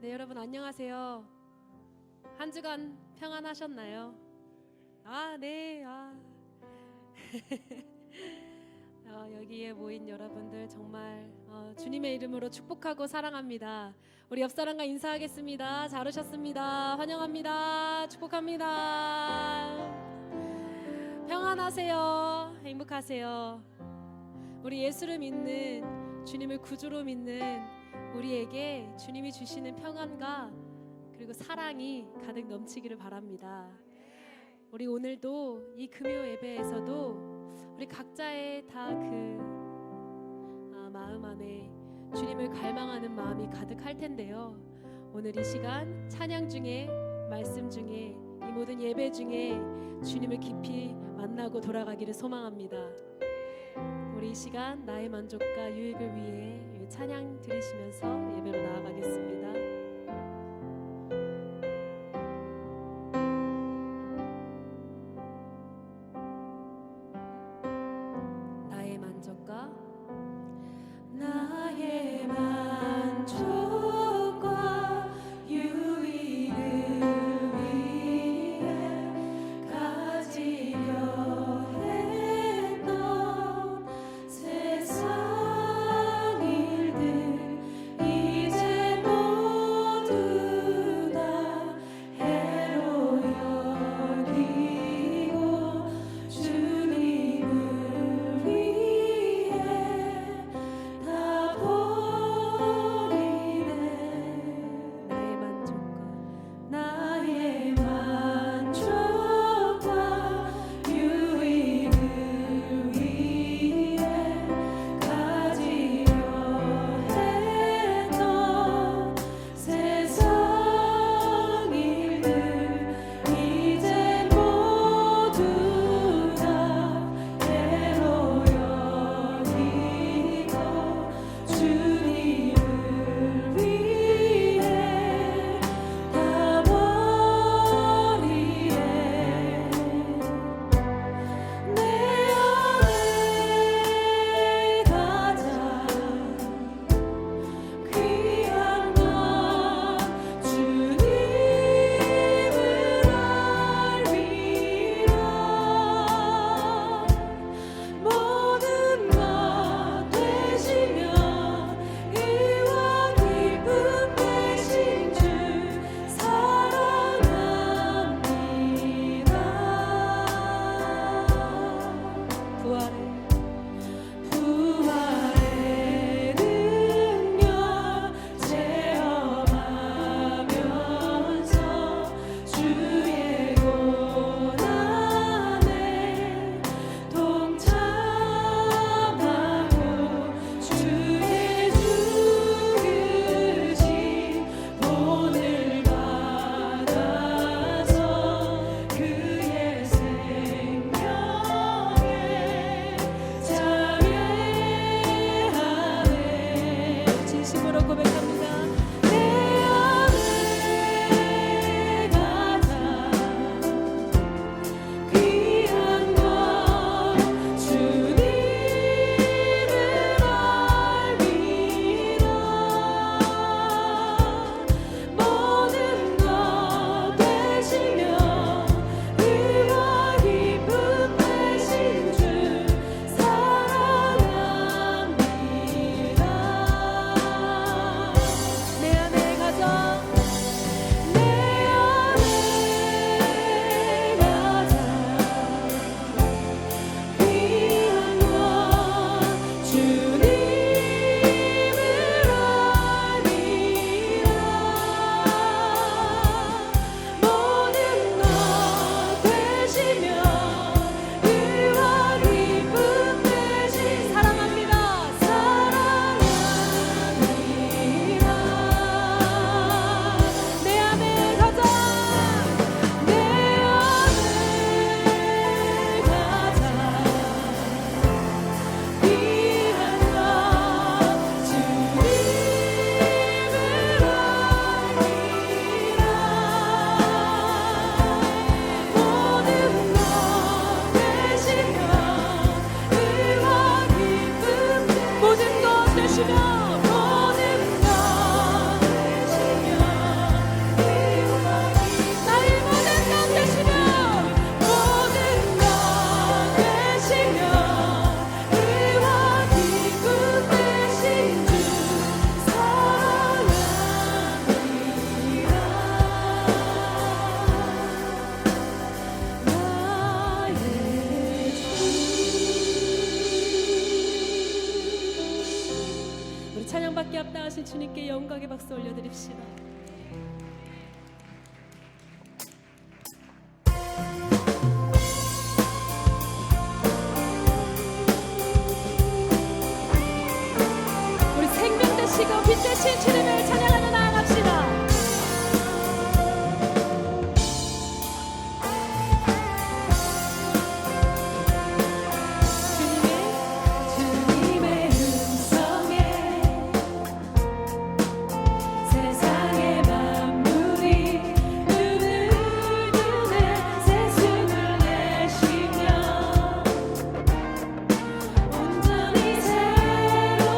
네, 여러분 안녕하세요. 한 주간 평안하셨나요? 네. 여기에 모인 여러분들 정말 주님의 이름으로 축복하고 사랑합니다. 우리 옆 사람과 인사하겠습니다. 잘 오셨습니다. 환영합니다. 축복합니다. 평안하세요. 행복하세요. 우리 예수를 믿는, 주님을 구주로 믿는 우리에게 주님이 주시는 평안과 그리고 사랑이 가득 넘치기를 바랍니다. 우리 오늘도 이 금요 예배에서도 우리 각자의 다 마음 안에 주님을 갈망하는 마음이 가득할 텐데요. 오늘 이 시간 찬양 중에, 말씀 중에, 이 모든 예배 중에 주님을 깊이 만나고 돌아가기를 소망합니다. 우리 이 시간 나의 만족과 유익을 위해 찬양 드리시면서 예배로 나아가겠습니다. 나의 만족과 유익을 위해 가지려 했던 세상 일들 이제 모두 다 해로 여기고 주님을 위해 다 버리네. 나의 만족과 유익을 위해 가지려 했던 세상 일들 이제 모두 다 해로 여기고 주님을 위해 다 버리네. 내 안에 가장 귀한 건 주님을 알미라. 모든 것 되시며 의와 기쁨 되신 주 사랑합니다. 부활의 능력 체험하면서 주의 고난에 동참하고 주의 죽으신 본을 받아서 그의 생명에 참여하네. 진심으로 고백합니다. 내 안에 가장 귀한 건 주님을 알미라. 모든 것 되시며 의와 기쁨 되신 주 사랑합니다. 내 안에 가장 귀한 건 주님을 알미라. 모든 것 되시며 의와 기쁨 되신 사랑합니다. 내 안에 가장 귀한 건 주님을 알미라. 모든 것 되시며 의와 기쁨 모든 것 되시며 모든 것 되시며 찬양받기 합당하신 주님께 영광의 박수 올려드립시다. 우리 생명 되시고 빛 되신 주님을 찬양하며 나아갑시다. 주님의 음성에 세상의 만물이 눈을 뜨네 새 숨을 내쉬며 온전히 새로워지네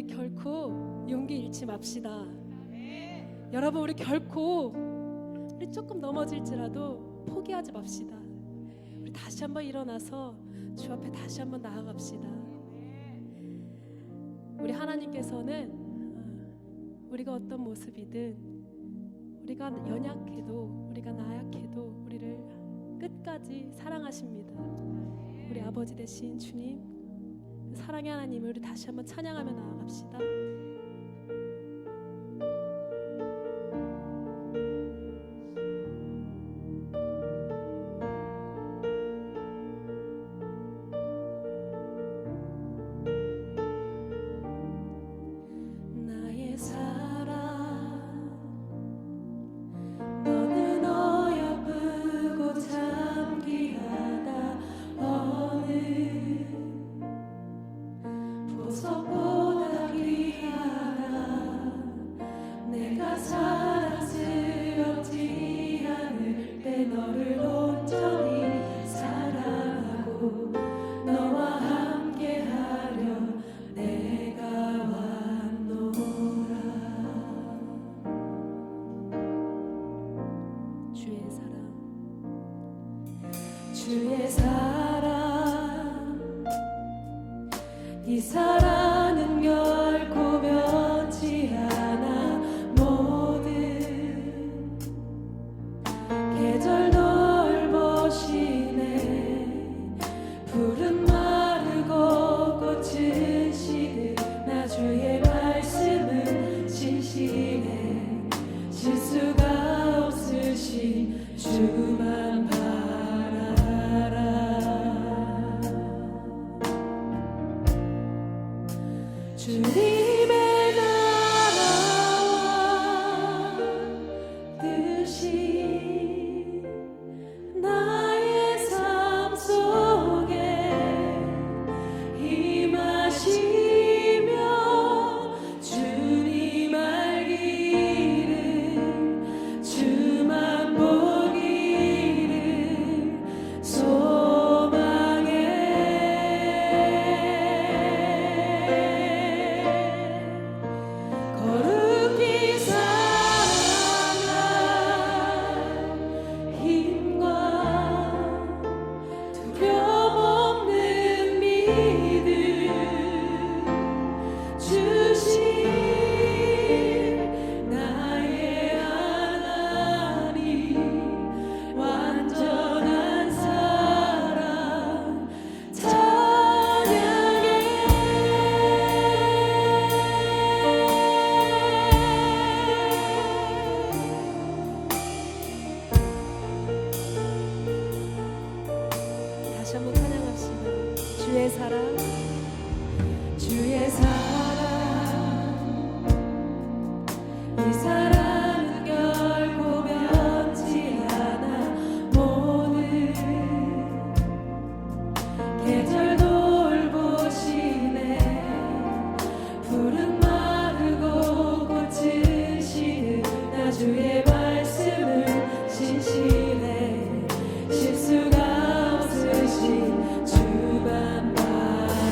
우리 결코 용기 잃지 맙시다. 여러분, 우리 결코 우리 조금 넘어질지라도 포기하지 맙시다. 우리 다시 한번 일어나서 주 앞에 다시 한번 나아갑시다. 우리 하나님께서는 우리가 어떤 모습이든, 우리가 연약해도 우리가 나약해도 우리를 끝까지 사랑하십니다. 우리 아버지 되신 주님, 사랑의 하나님을 우리 다시 한번 찬양하며 나아갑시다. 나의 사랑 너는 어여쁘고 참 귀하다. 어느 보석보다 귀하다. 내가 사랑스럽지 않을 때 너를 온전히 사랑하고 너와 함께하려 내가 왔노라. 주의 사랑, 주의 사랑, 이 사랑은 결코 변치 않아. 모든 계절 돌보시네. 푸른 마르고 꽃은 시든 나 주의 말씀은 진실해. 실수가 없으신 주만 바라라. 주님의 나라와 뜻이 나의 삶 속에 임하시며 주님 알기를 주만 보기를 소망해. 거룩히 살아갈 힘과 두려움 없는 믿음 주신 나의 하나님. 완전한 사랑 찬양해. 다시 한번 찬양합시다. 주의 사랑, 주의 사랑, 이 사랑은 결코 변치 않아. 모든 계절 돌보시네. 푸른 마르고 꽃은 시든 나 주의 말씀은 진실해. 실수가 없으신 주만 바라라.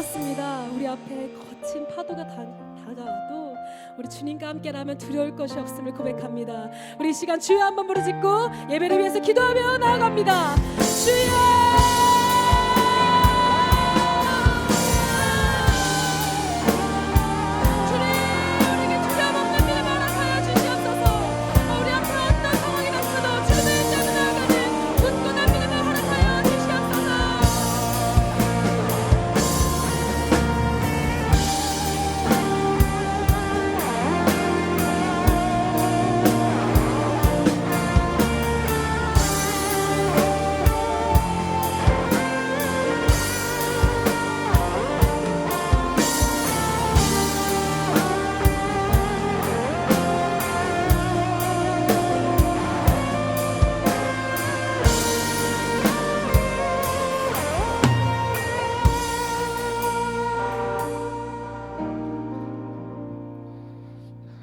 그렇습니다. 우리 앞에 거친 파도가 다가와도 우리 주님과 함께라면 두려울 것이 없음을 고백합니다. 우리 이 시간 주여 한번 부르짖고 예배를 위해서 기도하며 나아갑니다. 주여!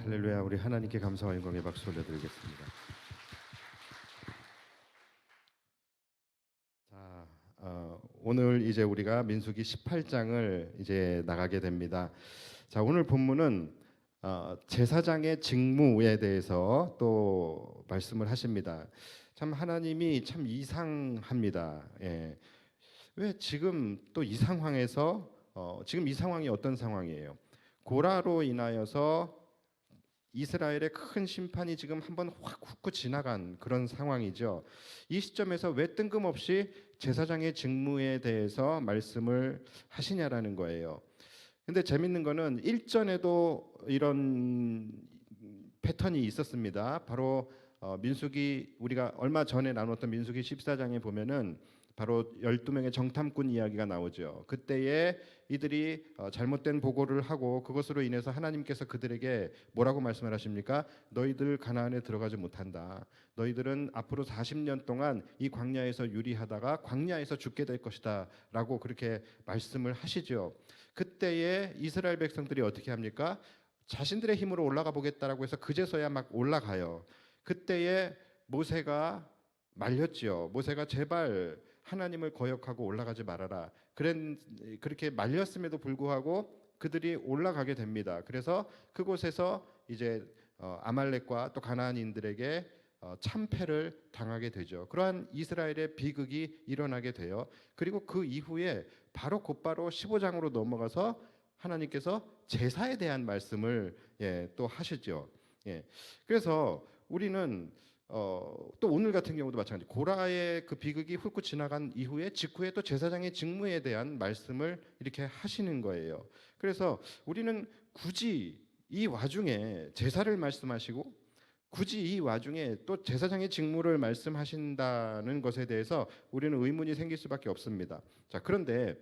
할렐루야. 우리 하나님께 감사와 영광의 박수 올려드리겠습니다. 자, 오늘 이제 우리가 민수기 18장을 이제 나가게 됩니다. 자, 오늘 본문은 제사장의 직무에 대해서 또 말씀을 하십니다. 참 하나님이 참 이상합니다. 예. 왜 지금 또 이 상황에서 지금 이 상황이 어떤 상황이에요? 고라로 인하여서 이스라엘의 큰 심판이 지금 한번 확 훑고 지나간 그런 상황이죠. 이 시점에서 왜 뜬금없이 제사장의 직무에 대해서 말씀을 하시냐라는 거예요. 근데 재밌는 거는 일전에도 이런 패턴이 있었습니다. 바로 민수기 우리가 얼마 전에 나눴던 민수기 14장에 보면은 바로 12명의 정탐꾼 이야기가 나오죠. 그때에 이들이 잘못된 보고를 하고 그것으로 인해서 하나님께서 그들에게 뭐라고 말씀을 하십니까? 너희들 가나안에 들어가지 못한다. 너희들은 앞으로 40년 동안 이 광야에서 유리하다가 광야에서 죽게 될 것이다 라고 그렇게 말씀을 하시죠. 그때에 이스라엘 백성들이 어떻게 합니까? 자신들의 힘으로 올라가 보겠다라고 해서 그제서야 막 올라가요. 그때에 모세가 말렸죠. 모세가 제발 하나님을 거역하고 올라가지 말아라. 그렇게 말렸음에도 불구하고 그들이 올라가게 됩니다. 그래서 그곳에서 이제 아말렉과 또 가나안인들에게 참패를 당하게 되죠. 그러한 이스라엘의 비극이 일어나게 돼요. 그리고 그 이후에 바로 곧바로 15장으로 넘어가서 하나님께서 제사에 대한 말씀을 또 하시죠. 그래서 우리는 또 오늘 같은 경우도 마찬가지. 고라의 그 비극이 훑고 지나간 이후에 직후에 또 제사장의 직무에 대한 말씀을 이렇게 하시는 거예요. 그래서 우리는 굳이 이 와중에 제사를 말씀하시고 굳이 이 와중에 또 제사장의 직무를 말씀하신다는 것에 대해서 우리는 의문이 생길 수밖에 없습니다. 자, 그런데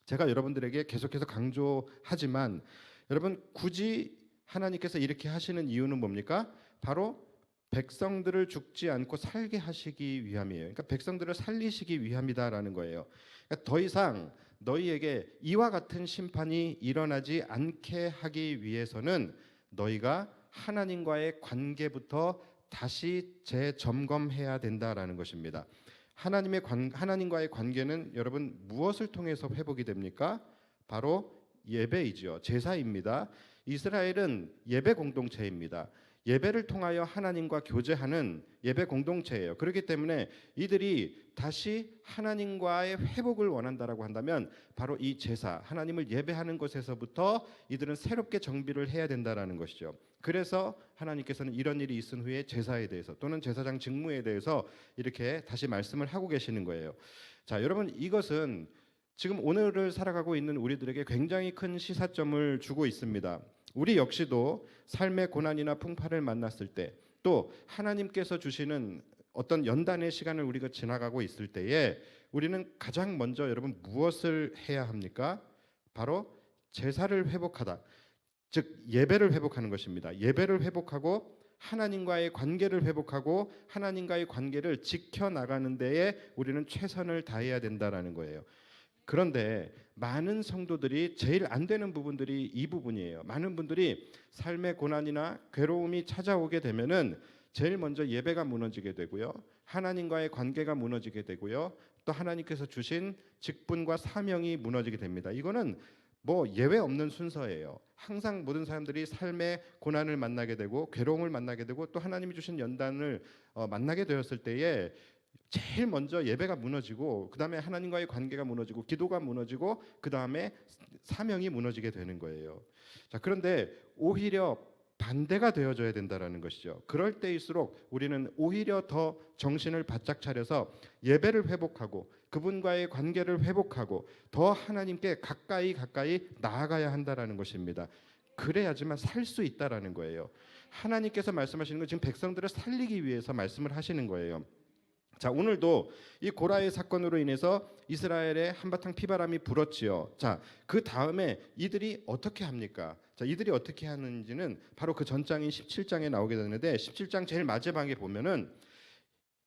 제가 여러분들에게 계속해서 강조하지만 여러분 굳이 하나님께서 이렇게 하시는 이유는 뭡니까? 바로 백성들을 죽지 않고 살게 하시기 위함이에요. 그러니까 백성들을 살리시기 위함이다라는 거예요. 그러니까 더 이상 너희에게 이와 같은 심판이 일어나지 않게 하기 위해서는 너희가 하나님과의 관계부터 다시 재점검해야 된다라는 것입니다. 하나님과의 관계는 여러분 무엇을 통해서 회복이 됩니까? 바로 예배이죠. 제사입니다. 이스라엘은 예배 공동체입니다. 예배를 통하여 하나님과 교제하는 예배 공동체예요. 그렇기 때문에 이들이 다시 하나님과의 회복을 원한다라고 한다면 바로 이 제사, 하나님을 예배하는 것에서부터 이들은 새롭게 정비를 해야 된다라는 것이죠. 그래서 하나님께서는 이런 일이 있은 후에 제사에 대해서 또는 제사장 직무에 대해서 이렇게 다시 말씀을 하고 계시는 거예요. 자, 여러분 이것은 지금 오늘을 살아가고 있는 우리들에게 굉장히 큰 시사점을 주고 있습니다. 우리 역시도 삶의 고난이나 풍파를 만났을 때 또 하나님께서 주시는 어떤 연단의 시간을 우리가 지나가고 있을 때에 우리는 가장 먼저 여러분 무엇을 해야 합니까? 바로 제사를 회복하다. 즉 예배를 회복하는 것입니다. 예배를 회복하고 하나님과의 관계를 회복하고 하나님과의 관계를 지켜나가는 데에 우리는 최선을 다해야 된다라는 거예요. 그런데 많은 성도들이 제일 안 되는 부분들이 이 부분이에요. 많은 분들이 삶의 고난이나 괴로움이 찾아오게 되면은 제일 먼저 예배가 무너지게 되고요. 하나님과의 관계가 무너지게 되고요. 또 하나님께서 주신 직분과 사명이 무너지게 됩니다. 이거는 뭐 예외 없는 순서예요. 항상 모든 사람들이 삶의 고난을 만나게 되고 괴로움을 만나게 되고 또 하나님이 주신 연단을 만나게 되었을 때에 제일 먼저 예배가 무너지고 그다음에 하나님과의 관계가 무너지고 기도가 무너지고 그다음에 사명이 무너지게 되는 거예요. 자, 그런데 오히려 반대가 되어져야 된다라는 것이죠. 그럴 때일수록 우리는 오히려 더 정신을 바짝 차려서 예배를 회복하고 그분과의 관계를 회복하고 더 하나님께 가까이 나아가야 한다라는 것입니다. 그래야지만 살 수 있다라는 거예요. 하나님께서 말씀하시는 건 지금 백성들을 살리기 위해서 말씀을 하시는 거예요. 자, 오늘도 이 고라의 사건으로 인해서 이스라엘에 한바탕 피바람이 불었지요. 자, 그 다음에 이들이 어떻게 합니까? 자, 이들이 어떻게 하는지는 바로 그 전장인 17장에 나오게 되는데 17장 제일 마지막에 보면은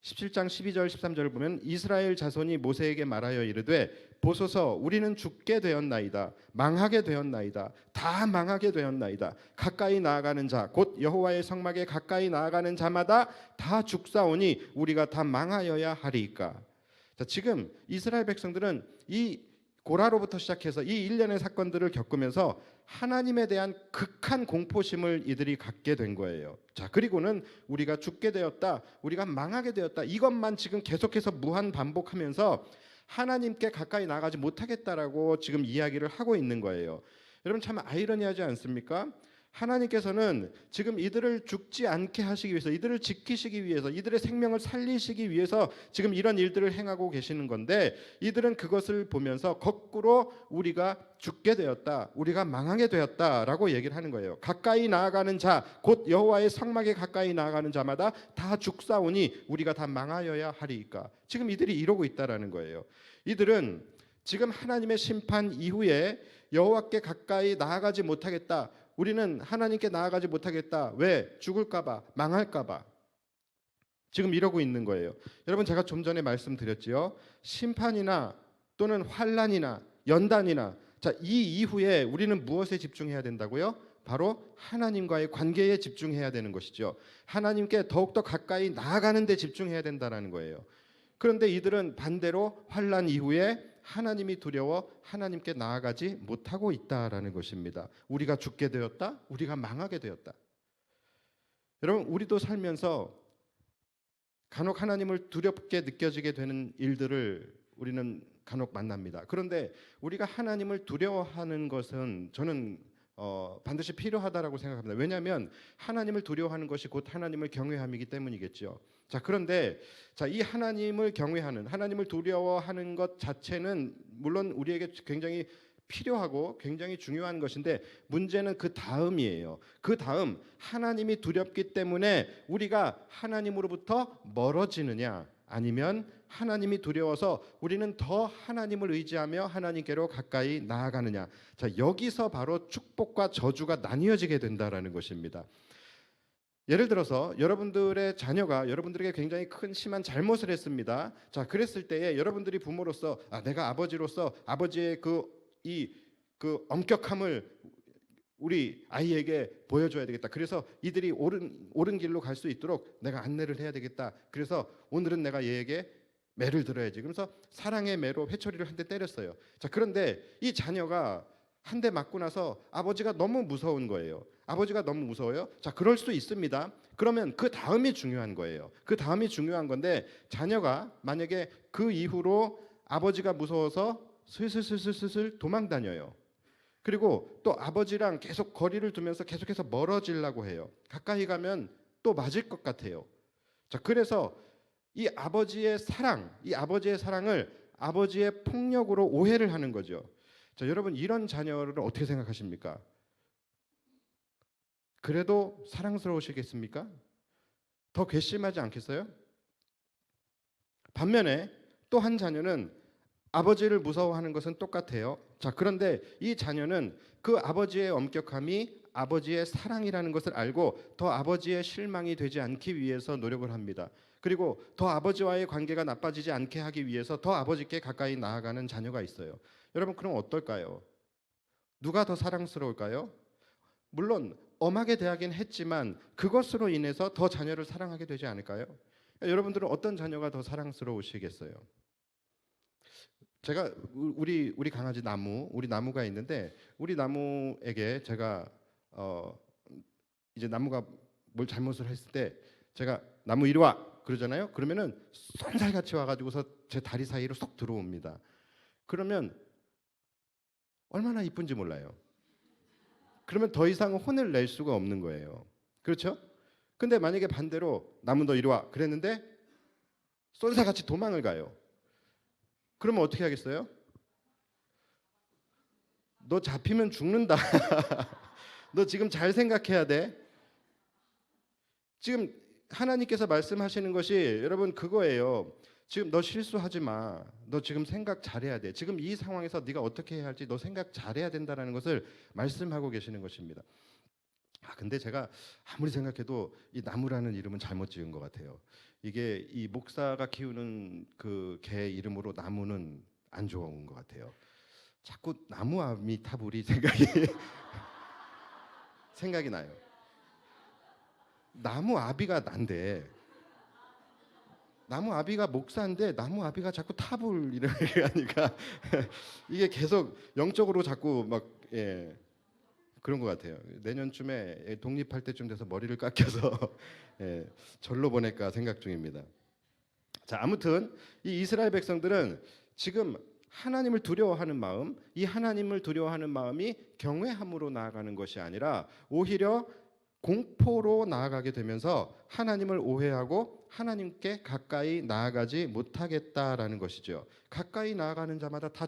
17장 12절 13절을 보면 이스라엘 자손이 모세에게 말하여 이르되 보소서 우리는 죽게 되었나이다. 망하게 되었나이다. 다 망하게 되었나이다. 가까이 나아가는 자 곧 여호와의 성막에 가까이 나아가는 자마다 다 죽사오니 우리가 다 망하여야 하리이까. 자, 지금 이스라엘 백성들은 이 고라로부터 시작해서 이 일련의 사건들을 겪으면서 하나님에 대한 극한 공포심을 이들이 갖게 된 거예요. 자, 그리고는 우리가 죽게 되었다, 우리가 망하게 되었다, 이것만 지금 계속해서 무한 반복하면서 하나님께 가까이 나가지 못하겠다라고 지금 이야기를 하고 있는 거예요. 여러분 참 아이러니하지 않습니까? 하나님께서는 지금 이들을 죽지 않게 하시기 위해서, 이들을 지키시기 위해서, 이들의 생명을 살리시기 위해서 지금 이런 일들을 행하고 계시는 건데 이들은 그것을 보면서 거꾸로 우리가 죽게 되었다, 우리가 망하게 되었다라고 얘기를 하는 거예요. 가까이 나아가는 자, 곧 여호와의 성막에 가까이 나아가는 자마다 다 죽사오니 우리가 다 망하여야 하리이까. 지금 이들이 이러고 있다라는 거예요. 이들은 지금 하나님의 심판 이후에 여호와께 가까이 나아가지 못하겠다, 우리는 하나님께 나아가지 못하겠다. 왜? 죽을까봐, 망할까봐. 지금 이러고 있는 거예요. 여러분 제가 좀 전에 말씀드렸지요. 심판이나 또는 환난이나 연단이나 자, 이 이후에 우리는 무엇에 집중해야 된다고요? 바로 하나님과의 관계에 집중해야 되는 것이죠. 하나님께 더욱더 가까이 나아가는 데 집중해야 된다는 거예요. 그런데 이들은 반대로 환난 이후에 하나님이 두려워 하나님께 나아가지 못하고 있다라는 것입니다. 우리가 죽게 되었다, 우리가 망하게 되었다. 여러분 우리도 살면서 간혹 하나님을 두렵게 느껴지게 되는 일들을 우리는 간혹 만납니다. 그런데 우리가 하나님을 두려워하는 것은 저는 반드시 필요하다라고 생각합니다. 왜냐하면 하나님을 두려워하는 것이 곧 하나님을 경외함이기 때문이겠죠. 자, 그런데 자, 이 하나님을 경외하는, 하나님을 두려워하는 것 자체는 물론 우리에게 굉장히 필요하고 굉장히 중요한 것인데 문제는 그 다음이에요. 그 다음 하나님이 두렵기 때문에 우리가 하나님으로부터 멀어지느냐 아니면 하나님이 두려워서 우리는 더 하나님을 의지하며 하나님께로 가까이 나아가느냐. 자, 여기서 바로 축복과 저주가 나뉘어지게 된다라는 것입니다. 예를 들어서 여러분들의 자녀가 여러분들에게 굉장히 큰 심한 잘못을 했습니다. 자, 그랬을 때에 여러분들이 부모로서 내가 아버지로서 아버지의 그 엄격함을 우리 아이에게 보여줘야 되겠다. 그래서 이들이 옳은 길로 갈 수 있도록 내가 안내를 해야 되겠다. 그래서 오늘은 내가 얘에게 매를 들어야지. 그래서 사랑의 매로 회초리를 한 대 때렸어요. 자, 그런데 이 자녀가 한 대 맞고 나서 아버지가 너무 무서운 거예요. 아버지가 너무 무서워요. 자, 그럴 수 있습니다. 그러면 그 다음이 중요한 거예요. 그 다음이 중요한 건데 자녀가 만약에 그 이후로 아버지가 무서워서 슬슬 도망 다녀요. 그리고 또 아버지랑 계속 거리를 두면서 계속해서 멀어지려고 해요. 가까이 가면 또 맞을 것 같아요. 자, 그래서 이 아버지의 사랑을 아버지의 폭력으로 오해를 하는 거죠. 자, 여러분 이런 자녀를 어떻게 생각하십니까? 그래도 사랑스러우시겠습니까? 더 괘씸하지 않겠어요? 반면에 또 한 자녀는 아버지를 무서워하는 것은 똑같아요. 자, 그런데 이 자녀는 그 아버지의 엄격함이 아버지의 사랑이라는 것을 알고 더 아버지의 실망이 되지 않기 위해서 노력을 합니다. 그리고 더 아버지와의 관계가 나빠지지 않게 하기 위해서 더 아버지께 가까이 나아가는 자녀가 있어요. 여러분 그럼 어떨까요? 누가 더 사랑스러울까요? 물론 엄하게 대하긴 했지만 그것으로 인해서 더 자녀를 사랑하게 되지 않을까요? 여러분들은 어떤 자녀가 더 사랑스러우시겠어요? 제가 우리 강아지 나무, 우리 나무가 있는데 우리 나무에게 제가 이제 나무가 뭘 잘못을 했을 때 제가 나무 이리 와 그러잖아요. 그러면은 쏜살같이 와가지고서 제 다리 사이로 쏙 들어옵니다. 그러면 얼마나 이쁜지 몰라요. 그러면 더 이상 혼을 낼 수가 없는 거예요. 그렇죠? 근데 만약에 반대로 나무 너 이리 와 그랬는데 쏜살같이 도망을 가요. 그러면 어떻게 하겠어요? 너 잡히면 죽는다. 너 지금 잘 생각해야 돼. 지금 하나님께서 말씀하시는 것이 여러분 그거예요. 지금 너 실수하지 마. 너 지금 생각 잘해야 돼. 지금 이 상황에서 네가 어떻게 해야 할지 너 생각 잘해야 된다라는 것을 말씀하고 계시는 것입니다. 근데 제가 아무리 생각해도 이 나무라는 이름은 잘못 지은 것 같아요. 이게 이 목사가 키우는 그 개 이름으로 나무는 안 좋은 것 같아요. 자꾸 나무 아미타불이 생각이 나요. 나무 아비가 난데 나무 아비가 목사인데 나무 아비가 자꾸 타불 이렇게 하니까 이게 계속 영적으로 자꾸 막 그런 것 같아요. 내년쯤에 독립할 때쯤 돼서 머리를 깎여서 절로 보낼까 생각 중입니다. 자, 아무튼 이 이스라엘 백성들은 지금 하나님을 두려워하는 마음, 이 하나님을 두려워하는 마음이 경외함으로 나아가는 것이 아니라 오히려 공포로 나아가게 되면서 하나님을 오해하고 하나님께 가까이 나아가지 못하겠다라는 것이죠. 가까이 나아가는 자마다 다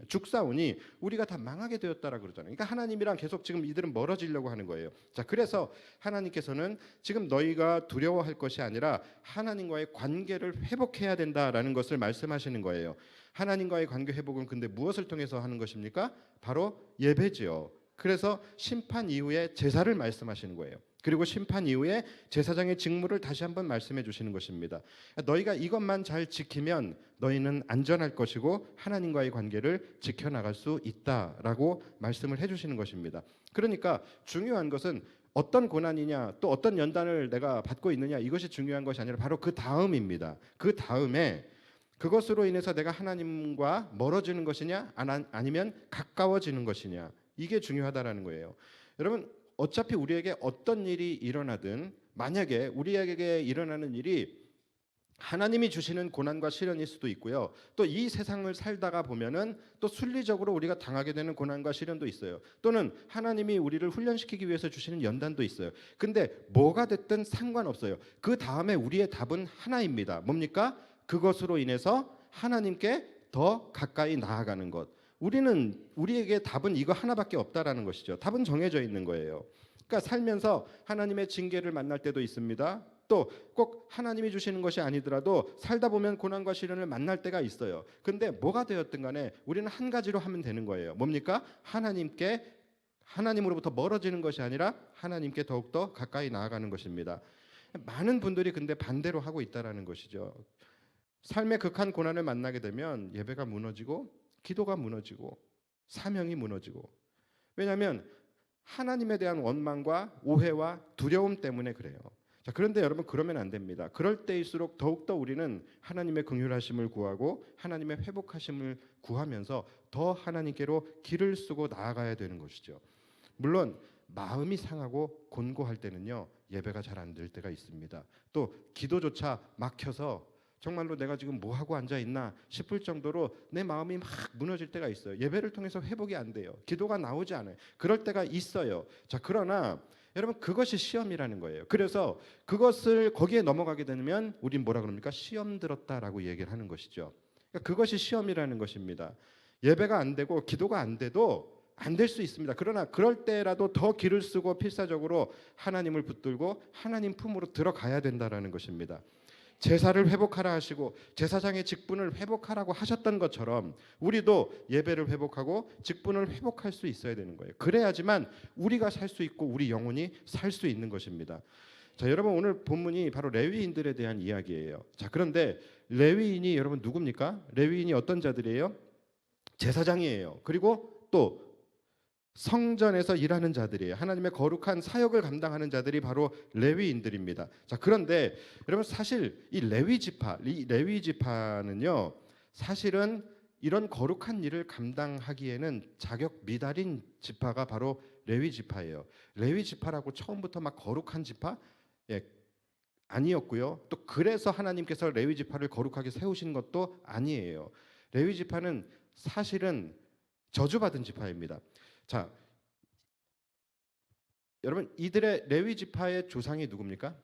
죽사오니 우리가 다 망하게 되었다라 그러잖아요. 그러니까 하나님이랑 계속 지금 이들은 멀어지려고 하는 거예요. 자, 그래서 하나님께서는 지금 너희가 두려워할 것이 아니라 하나님과의 관계를 회복해야 된다라는 것을 말씀하시는 거예요. 하나님과의 관계 회복은 근데 무엇을 통해서 하는 것입니까? 바로 예배지요. 그래서 심판 이후에 제사를 말씀하시는 거예요. 그리고 심판 이후에 제사장의 직무를 다시 한번 말씀해 주시는 것입니다. 너희가 이것만 잘 지키면 너희는 안전할 것이고 하나님과의 관계를 지켜나갈 수 있다라고 말씀을 해주시는 것입니다. 그러니까 중요한 것은 어떤 고난이냐 또 어떤 연단을 내가 받고 있느냐 이것이 중요한 것이 아니라 바로 그 다음입니다. 그 다음에 그것으로 인해서 내가 하나님과 멀어지는 것이냐 아니면 가까워지는 것이냐 이게 중요하다라는 거예요. 여러분 어차피 우리에게 어떤 일이 일어나든 만약에 우리에게 일어나는 일이 하나님이 주시는 고난과 시련일 수도 있고요. 또 이 세상을 살다가 보면은 또 순리적으로 우리가 당하게 되는 고난과 시련도 있어요. 또는 하나님이 우리를 훈련시키기 위해서 주시는 연단도 있어요. 근데 뭐가 됐든 상관없어요. 그 다음에 우리의 답은 하나입니다. 뭡니까? 그것으로 인해서 하나님께 더 가까이 나아가는 것. 우리에게 답은 이거 하나밖에 없다라는 것이죠. 답은 정해져 있는 거예요. 그러니까 살면서 하나님의 징계를 만날 때도 있습니다. 또 꼭 하나님이 주시는 것이 아니더라도 살다 보면 고난과 시련을 만날 때가 있어요. 근데 뭐가 되었든 간에 우리는 한 가지로 하면 되는 거예요. 뭡니까? 하나님으로부터 멀어지는 것이 아니라 하나님께 더욱더 가까이 나아가는 것입니다. 많은 분들이 근데 반대로 하고 있다라는 것이죠. 삶의 극한 고난을 만나게 되면 예배가 무너지고 기도가 무너지고 사명이 무너지고 왜냐하면 하나님에 대한 원망과 오해와 두려움 때문에 그래요. 자, 그런데 여러분 그러면 안 됩니다. 그럴 때일수록 더욱더 우리는 하나님의 긍휼하심을 구하고 하나님의 회복하심을 구하면서 더 하나님께로 길을 쓰고 나아가야 되는 것이죠. 물론 마음이 상하고 곤고할 때는요 예배가 잘 안 될 때가 있습니다. 또 기도조차 막혀서 정말로 내가 지금 뭐 하고 앉아 있나 싶을 정도로 내 마음이 막 무너질 때가 있어요. 예배를 통해서 회복이 안 돼요. 기도가 나오지 않아요. 그럴 때가 있어요. 자, 그러나 여러분 그것이 시험이라는 거예요. 그래서 그것을 거기에 넘어가게 되면 우린 뭐라 그럽니까? 시험 들었다라고 얘기를 하는 것이죠. 그러니까 그것이 시험이라는 것입니다. 예배가 안 되고 기도가 안 돼도 안 될 수 있습니다. 그러나 그럴 때라도 더 길을 쓰고 필사적으로 하나님을 붙들고 하나님 품으로 들어가야 된다라는 것입니다. 제사를 회복하라 하시고 제사장의 직분을 회복하라고 하셨던 것처럼 우리도 예배를 회복하고 직분을 회복할 수 있어야 되는 거예요. 그래야지만 우리가 살 수 있고 우리 영혼이 살 수 있는 것입니다. 자, 여러분 오늘 본문이 바로 레위인들에 대한 이야기예요. 자, 그런데 레위인이 여러분 누굽니까? 레위인이 어떤 자들이에요? 제사장이에요. 그리고 또 성전에서 일하는 자들이에요. 하나님의 거룩한 사역을 감당하는 자들이 바로 레위인들입니다. 자, 그런데 여러분 사실 이 레위 지파는요. 사실은 이런 거룩한 일을 감당하기에는 자격 미달인 지파가 바로 레위 지파예요. 레위 지파라고 처음부터 막 거룩한 지파? 예, 아니었고요. 또 그래서 하나님께서 레위 지파를 거룩하게 세우신 것도 아니에요. 레위 지파는 사실은 저주받은 지파입니다. 자, 여러분 이들의 레위 지파의 조상이 누굽니까?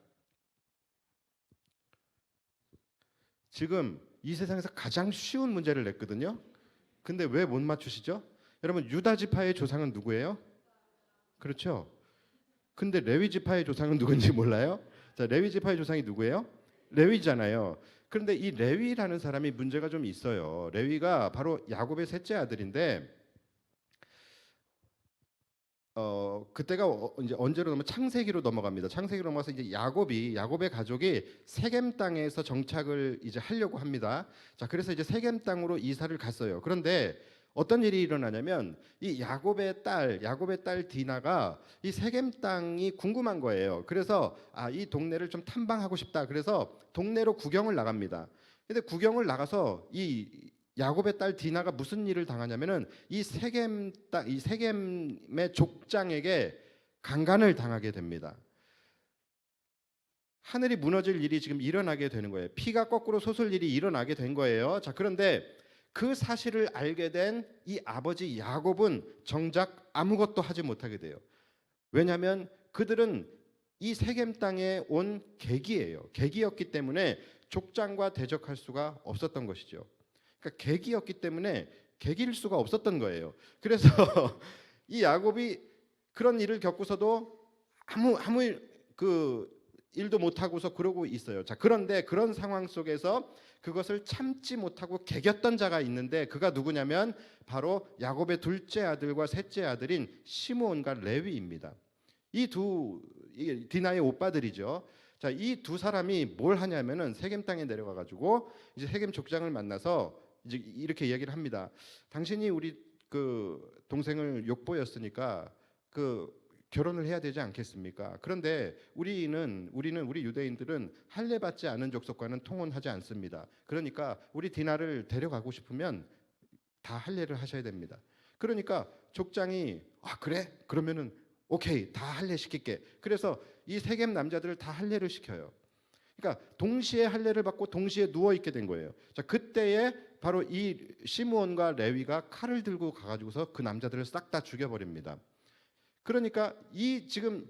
지금 이 세상에서 가장 쉬운 문제를 냈거든요. 근데 왜 못 맞추시죠? 여러분 유다 지파의 조상은 누구예요? 그렇죠. 근데 레위 지파의 조상은 누군지 몰라요? 자, 레위 지파의 조상이 누구예요? 레위잖아요. 그런데 이 레위라는 사람이 문제가 좀 있어요. 레위가 바로 야곱의 셋째 아들인데 그때가 이제 언제로 창세기로 넘어갑니다. 창세기로 넘어가서 이제 야곱의 가족이 세겜 땅에서 정착을 이제 하려고 합니다. 자, 그래서 이제 세겜 땅으로 이사를 갔어요. 그런데 어떤 일이 일어나냐면 이 야곱의 딸 디나가 이 세겜 땅이 궁금한 거예요. 그래서 이 동네를 좀 탐방하고 싶다. 그래서 동네로 구경을 나갑니다. 근데 구경을 나가서 이 야곱의 딸 디나가 무슨 일을 당하냐면은 이 세겜의 족장에게 강간을 당하게 됩니다. 하늘이 무너질 일이 지금 일어나게 되는 거예요. 피가 거꾸로 솟을 일이 일어나게 된 거예요. 자, 그런데 그 사실을 알게 된 이 아버지 야곱은 정작 아무것도 하지 못하게 돼요. 왜냐하면 그들은 이 세겜 땅에 온 객이에요. 객이었기 때문에 족장과 대적할 수가 없었던 것이죠. 그러니까 객이었기 때문에 객일 수가 없었던 거예요. 그래서 이 야곱이 그런 일을 겪고서도 아무 그 일도 못 하고서 그러고 있어요. 자, 그런데 그런 상황 속에서 그것을 참지 못하고 개겼던 자가 있는데 그가 누구냐면 바로 야곱의 둘째 아들과 셋째 아들인 시므온과 레위입니다. 이게 디나의 오빠들이죠. 자, 이 두 사람이 뭘 하냐면은 세겜 땅에 내려가 가지고 이제 세겜 족장을 만나서 이제 이렇게 이야기를 합니다. 당신이 우리 그 동생을 욕보였으니까 그 결혼을 해야 되지 않겠습니까? 그런데 우리는 우리 유대인들은 할례 받지 않은 족속과는 통혼하지 않습니다. 그러니까 우리 디나를 데려가고 싶으면 다 할례를 하셔야 됩니다. 그러니까 족장이 그래? 그러면은 오케이, 다 할례 시킬게. 그래서 이 세겜 남자들을 다 할례를 시켜요. 그러니까 동시에 할례를 받고 동시에 누워 있게 된 거예요. 자, 그때에 바로 이 시므온과 레위가 칼을 들고 가가지고서 그 남자들을 싹 다 죽여버립니다. 그러니까 이 지금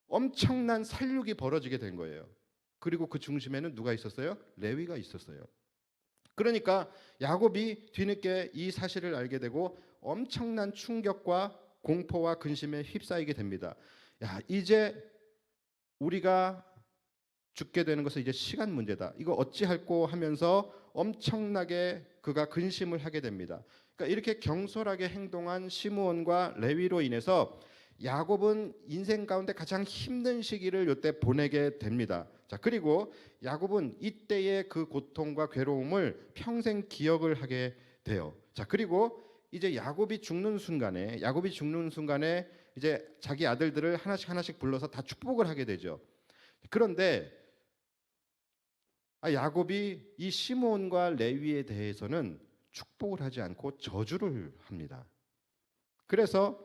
엄청난 살육이 벌어지게 된 거예요. 그리고 그 중심에는 누가 있었어요? 레위가 있었어요. 그러니까 야곱이 뒤늦게 이 사실을 알게 되고 엄청난 충격과 공포와 근심에 휩싸이게 됩니다. 야, 이제 우리가 죽게 되는 것은 이제 시간 문제다. 이거 어찌할꼬 하면서 엄청나게 그가 근심을 하게 됩니다. 그러니까 이렇게 경솔하게 행동한 시므온과 레위로 인해서 야곱은 인생 가운데 가장 힘든 시기를 이때 보내게 됩니다. 자, 그리고 야곱은 이때의 그 고통과 괴로움을 평생 기억을 하게 돼요. 자, 그리고 이제 야곱이 죽는 순간에 이제 자기 아들들을 하나씩 불러서 다 축복을 하게 되죠. 그런데 야곱이 이 시므온과 레위에 대해서는 축복을 하지 않고 저주를 합니다. 그래서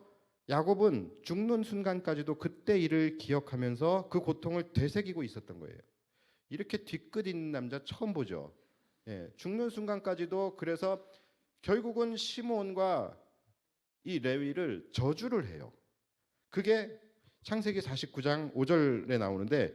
야곱은 죽는 순간까지도 그때 일을 기억하면서 그 고통을 되새기고 있었던 거예요. 이렇게 뒤끝 있는 남자 처음 보죠. 죽는 순간까지도. 그래서 결국은 시므온과 이 레위를 저주를 해요. 그게 창세기 49장 5절에 나오는데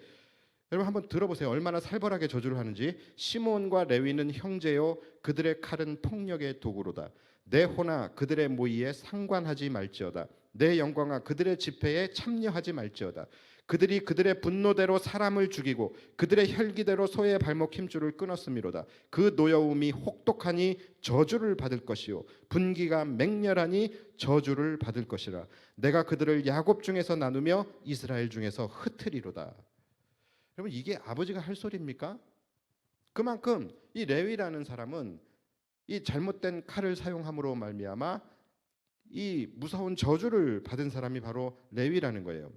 여러분 한번 들어보세요. 얼마나 살벌하게 저주를 하는지. 시므온과 레위는 형제요, 그들의 칼은 폭력의 도구로다. 내 호나 그들의 모의에 상관하지 말지어다. 내 영광아 그들의 집회에 참여하지 말지어다. 그들이 그들의 분노대로 사람을 죽이고 그들의 혈기대로 소의 발목 힘줄을 끊었음이로다. 그 노여움이 혹독하니 저주를 받을 것이요 분기가 맹렬하니 저주를 받을 것이라. 내가 그들을 야곱 중에서 나누며 이스라엘 중에서 흩으리로다. 여러분, 이게 아버지가 할 소리입니까? 그만큼 이 레위라는 사람은 이 잘못된 칼을 사용함으로 말미암아 이 무서운 저주를 받은 사람이 바로 레위라는 거예요.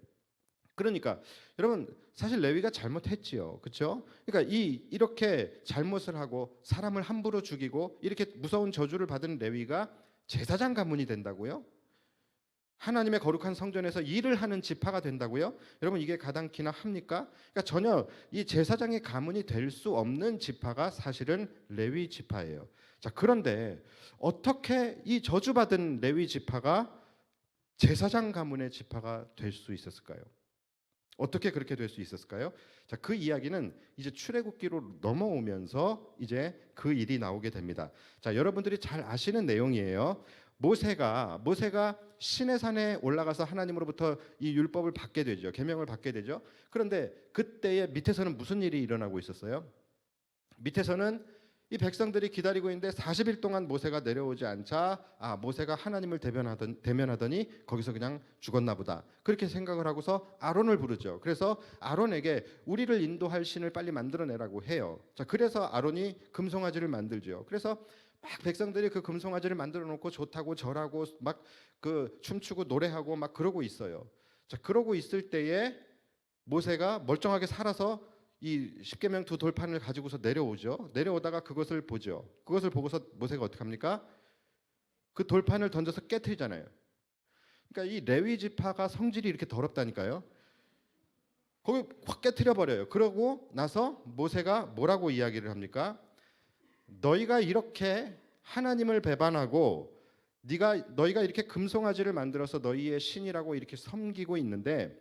그러니까 여러분 사실 레위가 잘못했지요, 그렇죠? 그러니까 이렇게 잘못을 하고 사람을 함부로 죽이고 이렇게 무서운 저주를 받은 레위가 제사장 가문이 된다고요? 하나님의 거룩한 성전에서 일을 하는 지파가 된다고요? 여러분 이게 가당키나 합니까? 그러니까 전혀 이 제사장의 가문이 될 수 없는 지파가 사실은 레위 지파예요. 자, 그런데 어떻게 이 저주받은 레위 지파가 제사장 가문의 지파가 될 수 있었을까요? 어떻게 그렇게 될 수 있었을까요? 자, 그 이야기는 이제 출애굽기로 넘어오면서 이제 그 일이 나오게 됩니다. 자, 여러분들이 잘 아시는 내용이에요. 모세가 시내 산에 올라가서 하나님으로부터 이 율법을 받게 되죠. 계명을 받게 되죠. 그런데 그때에 밑에서는 무슨 일이 일어나고 있었어요? 밑에서는 이 백성들이 기다리고 있는데 40일 동안 모세가 내려오지 않자 모세가 하나님을 대면하더니 거기서 그냥 죽었나 보다. 그렇게 생각을 하고서 아론을 부르죠. 그래서 아론에게 우리를 인도할 신을 빨리 만들어내라고 해요. 자, 그래서 아론이 금송아지를 만들죠. 그래서 막 백성들이 그 금송아지를 만들어 놓고 좋다고 절하고 막 그 춤추고 노래하고 막 그러고 있어요. 자, 그러고 있을 때에 모세가 멀쩡하게 살아서 이 십계명 두 돌판을 가지고서 내려오죠. 내려오다가 그것을 보죠. 그것을 보고서 모세가 어떻게 합니까? 그 돌판을 던져서 깨트리잖아요. 그러니까 이 레위 지파가 성질이 이렇게 더럽다니까요. 거기 확 깨트려 버려요. 그러고 나서 모세가 뭐라고 이야기를 합니까? 너희가 이렇게 하나님을 배반하고 너희가 이렇게 금송아지를 만들어서 너희의 신이라고 이렇게 섬기고 있는데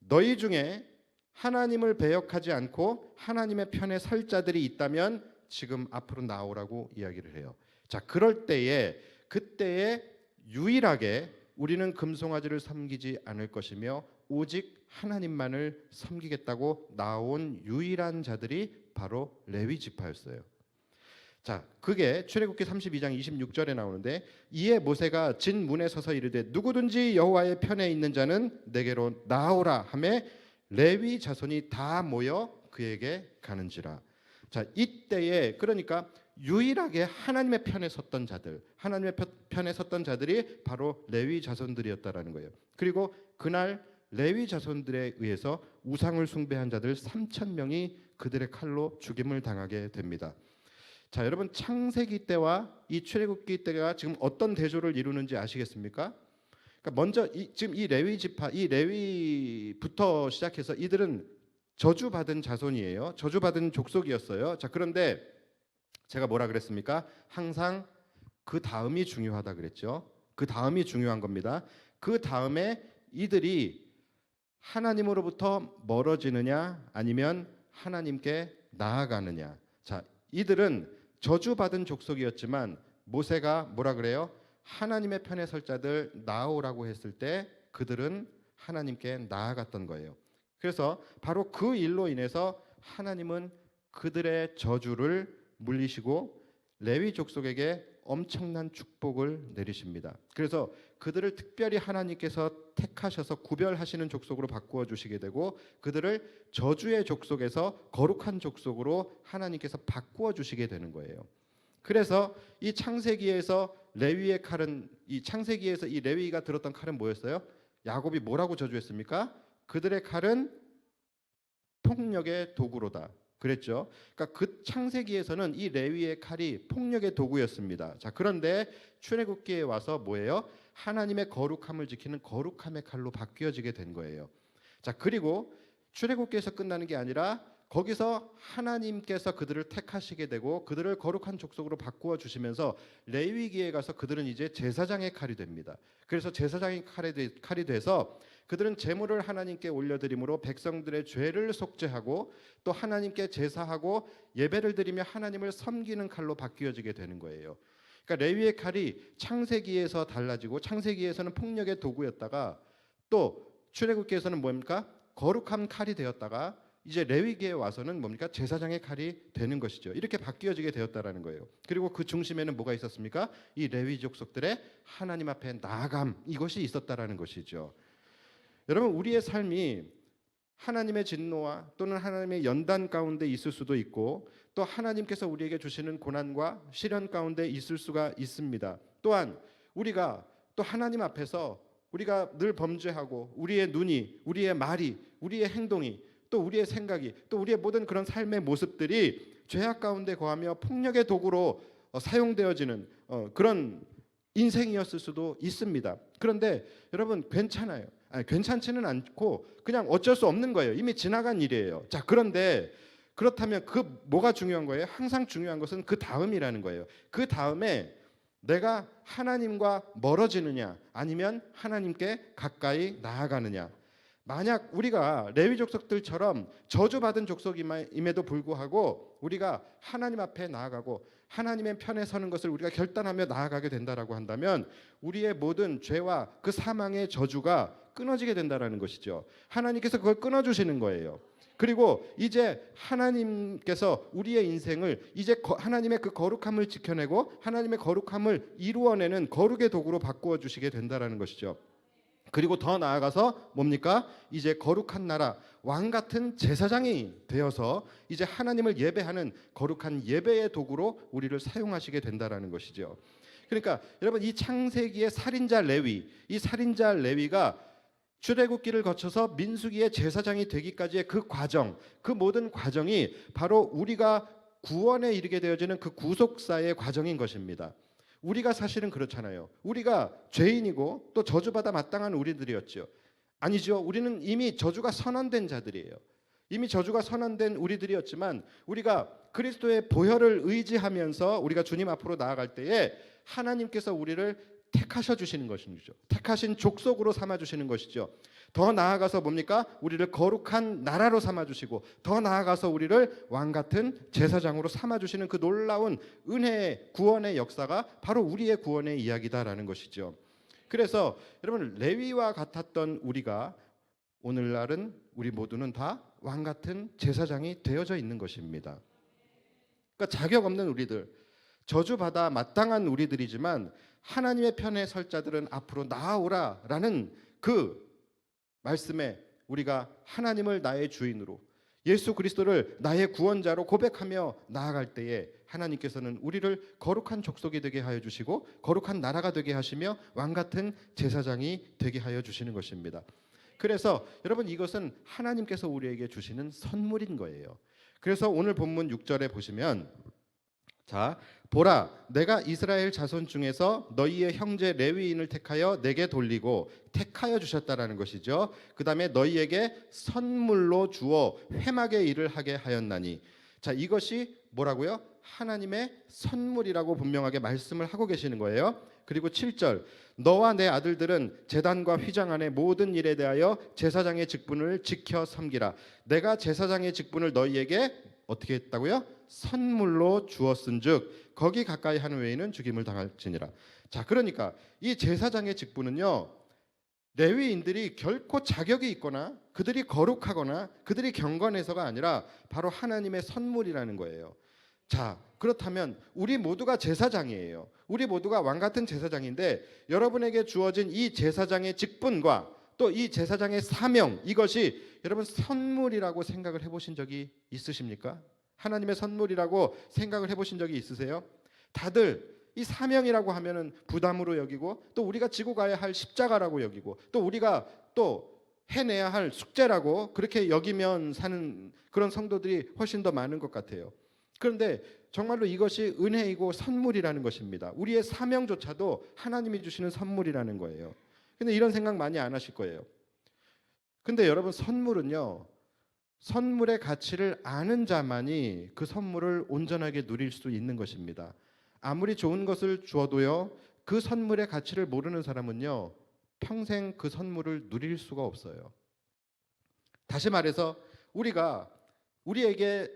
너희 중에 하나님을 배역하지 않고 하나님의 편에 설 자들이 있다면 지금 앞으로 나오라고 이야기를 해요. 자, 그럴 때에 그때에 유일하게 우리는 금송아지를 섬기지 않을 것이며 오직 하나님만을 섬기겠다고 나온 유일한 자들이 바로 레위 지파였어요. 자, 그게 출애굽기 32장 26절에 나오는데 이에 모세가 진 문에 서서 이르되 누구든지 여호와의 편에 있는 자는 내게로 나오라 하매 레위 자손이 다 모여 그에게 가는지라. 자, 이때에 그러니까 유일하게 하나님의 편에 섰던 자들, 하나님의 편에 섰던 자들이 바로 레위 자손들이었다라는 거예요. 그리고 그날 레위 자손들에 의해서 우상을 숭배한 자들 3,000명이 그들의 칼로 죽임을 당하게 됩니다. 자, 여러분 창세기 때와 이 출애굽기 때가 지금 어떤 대조를 이루는지 아시겠습니까? 그러니까 먼저 지금 이 레위 지파, 이 레위부터 시작해서 이들은 저주받은 자손이에요. 저주받은 족속이었어요. 자, 그런데 제가 뭐라 그랬습니까? 항상 그 다음이 중요하다 그랬죠. 그 다음이 중요한 겁니다. 그 다음에 이들이 하나님으로부터 멀어지느냐 아니면 하나님께 나아가느냐. 자, 이들은 저주받은 족속이었지만 모세가 뭐라 그래요? 하나님의 편에 설 자들 나오라고 했을 때 그들은 하나님께 나아갔던 거예요. 그래서 바로 그 일로 인해서 하나님은 그들의 저주를 물리시고 레위 족속에게 엄청난 축복을 내리십니다. 그래서 그들을 특별히 하나님께서 택하셔서 구별하시는 족속으로 바꾸어 주시게 되고 그들을 저주의 족속에서 거룩한 족속으로 하나님께서 바꾸어 주시게 되는 거예요. 그래서 이 창세기에서 레위의 칼은 이 창세기에서 이 레위가 들었던 칼은 뭐였어요? 야곱이 뭐라고 저주했습니까? 그들의 칼은 폭력의 도구로다. 그랬죠. 그러니까 그 창세기에서는 이 레위의 칼이 폭력의 도구였습니다. 자, 그런데 출애굽기에 와서 뭐예요? 하나님의 거룩함을 지키는 거룩함의 칼로 바뀌어지게 된 거예요. 자, 그리고 출애굽기에서 끝나는 게 아니라 거기서 하나님께서 그들을 택하시게 되고 그들을 거룩한 족속으로 바꾸어 주시면서 레위기에 가서 그들은 이제 제사장의 칼이 됩니다. 그래서 제사장의 칼이 돼서 그들은 제물을 하나님께 올려드림으로 백성들의 죄를 속죄하고 또 하나님께 제사하고 예배를 드리며 하나님을 섬기는 칼로 바뀌어지게 되는 거예요. 그러니까 레위의 칼이 창세기에서 달라지고 창세기에서는 폭력의 도구였다가 또 출애굽기에서는 뭡니까? 거룩한 칼이 되었다가 이제 레위기에 와서는 뭡니까? 제사장의 칼이 되는 것이죠. 이렇게 바뀌어지게 되었다라는 거예요. 그리고 그 중심에는 뭐가 있었습니까? 이 레위 족속들의 하나님 앞에 나아감, 이것이 있었다라는 것이죠. 여러분, 우리의 삶이 하나님의 진노와 또는 하나님의 연단 가운데 있을 수도 있고 또 하나님께서 우리에게 주시는 고난과 시련 가운데 있을 수가 있습니다. 또한 우리가 또 하나님 앞에서 우리가 늘 범죄하고 우리의 눈이, 우리의 말이, 우리의 행동이, 또 우리의 생각이, 또 우리의 모든 그런 삶의 모습들이 죄악 가운데 거하며 폭력의 도구로 사용되어지는 그런 인생이었을 수도 있습니다. 그런데 여러분 괜찮아요. 괜찮지는 않고 그냥 어쩔 수 없는 거예요. 이미 지나간 일이에요. 자, 그런데 그렇다면 그 뭐가 중요한 거예요? 항상 중요한 것은 그 다음이라는 거예요. 그 다음에 내가 하나님과 멀어지느냐 아니면 하나님께 가까이 나아가느냐. 만약 우리가 레위 족속들처럼 저주받은 족속임에도 불구하고 우리가 하나님 앞에 나아가고 하나님의 편에 서는 것을 우리가 결단하며 나아가게 된다라고 한다면 우리의 모든 죄와 그 사망의 저주가 끊어지게 된다라는 것이죠. 하나님께서 그걸 끊어주시는 거예요. 그리고 이제 하나님께서 우리의 인생을 이제 하나님의 그 거룩함을 지켜내고 하나님의 거룩함을 이루어내는 거룩의 도구로 바꾸어 주시게 된다라는 것이죠. 그리고 더 나아가서 뭡니까? 이제 거룩한 나라, 왕 같은 제사장이 되어서 이제 하나님을 예배하는 거룩한 예배의 도구로 우리를 사용하시게 된다라는 것이죠. 그러니까 여러분 이 창세기의 살인자 레위, 이 살인자 레위가 출애굽기를 거쳐서 민수기의 제사장이 되기까지의 그 과정, 그 모든 과정이 바로 우리가 구원에 이르게 되어지는 그 구속사의 과정인 것입니다. 우리가 사실은 그렇잖아요. 우리가 죄인이고 또 저주받아 마땅한 우리들이었죠. 아니죠. 우리는 이미 저주가 선언된 자들이에요. 이미 저주가 선언된 우리들이었지만 우리가 그리스도의 보혈을 의지하면서 우리가 주님 앞으로 나아갈 때에 하나님께서 우리를 택하셔 주시는 것이죠. 택하신 족속으로 삼아 주시는 것이죠. 더 나아가서 뭡니까? 우리를 거룩한 나라로 삼아 주시고 더 나아가서 우리를 왕 같은 제사장으로 삼아 주시는 그 놀라운 은혜의 구원의 역사가 바로 우리의 구원의 이야기다라는 것이죠. 그래서 여러분 레위와 같았던 우리가 오늘날은 우리 모두는 다 왕 같은 제사장이 되어져 있는 것입니다. 그러니까 자격 없는 우리들, 저주받아 마땅한 우리들이지만 하나님의 편에 설 자들은 앞으로 나아오라라는 그 말씀에 우리가 하나님을 나의 주인으로 예수 그리스도를 나의 구원자로 고백하며 나아갈 때에 하나님께서는 우리를 거룩한 족속이 되게 하여 주시고 거룩한 나라가 되게 하시며 왕 같은 제사장이 되게 하여 주시는 것입니다. 그래서 여러분 이것은 하나님께서 우리에게 주시는 선물인 거예요. 그래서 오늘 본문 6절에 보시면 자, 보라, 내가 이스라엘 자손 중에서 너희의 형제 레위인을 택하여 내게 돌리고 택하여 주셨다라는 것이죠. 그 다음에 너희에게 선물로 주어 회막의 일을 하게 하였나니. 자, 이것이 뭐라고요? 하나님의 선물이라고 분명하게 말씀을 하고 계시는 거예요. 그리고 7절, 너와 내 아들들은 제단과 휘장 안의 모든 일에 대하여 제사장의 직분을 지켜 섬기라. 내가 제사장의 직분을 너희에게 어떻게 했다고요? 선물로 주었은즉 거기 가까이 하는 외에는 죽임을 당할지니라. 자, 그러니까 이 제사장의 직분은요, 레위인들이 결코 자격이 있거나 그들이 거룩하거나 그들이 경건해서가 아니라 바로 하나님의 선물이라는 거예요. 자, 그렇다면 우리 모두가 제사장이에요. 우리 모두가 왕 같은 제사장인데 여러분에게 주어진 이 제사장의 직분과 또 이 제사장의 사명, 이것이 여러분 선물이라고 생각을 해보신 적이 있으십니까? 하나님의 선물이라고 생각을 해보신 적이 있으세요? 다들 이 사명이라고 하면은 부담으로 여기고 또 우리가 지고 가야 할 십자가라고 여기고 또 우리가 또 해내야 할 숙제라고 그렇게 여기면 사는 그런 성도들이 훨씬 더 많은 것 같아요. 그런데 정말로 이것이 은혜이고 선물이라는 것입니다. 우리의 사명조차도 하나님이 주시는 선물이라는 거예요. 근데 이런 생각 많이 안 하실 거예요. 근데 여러분 선물은요, 선물의 가치를 아는 자만이 그 선물을 온전하게 누릴 수 있는 것입니다. 아무리 좋은 것을 주어도요, 그 선물의 가치를 모르는 사람은요, 평생 그 선물을 누릴 수가 없어요. 다시 말해서 우리에게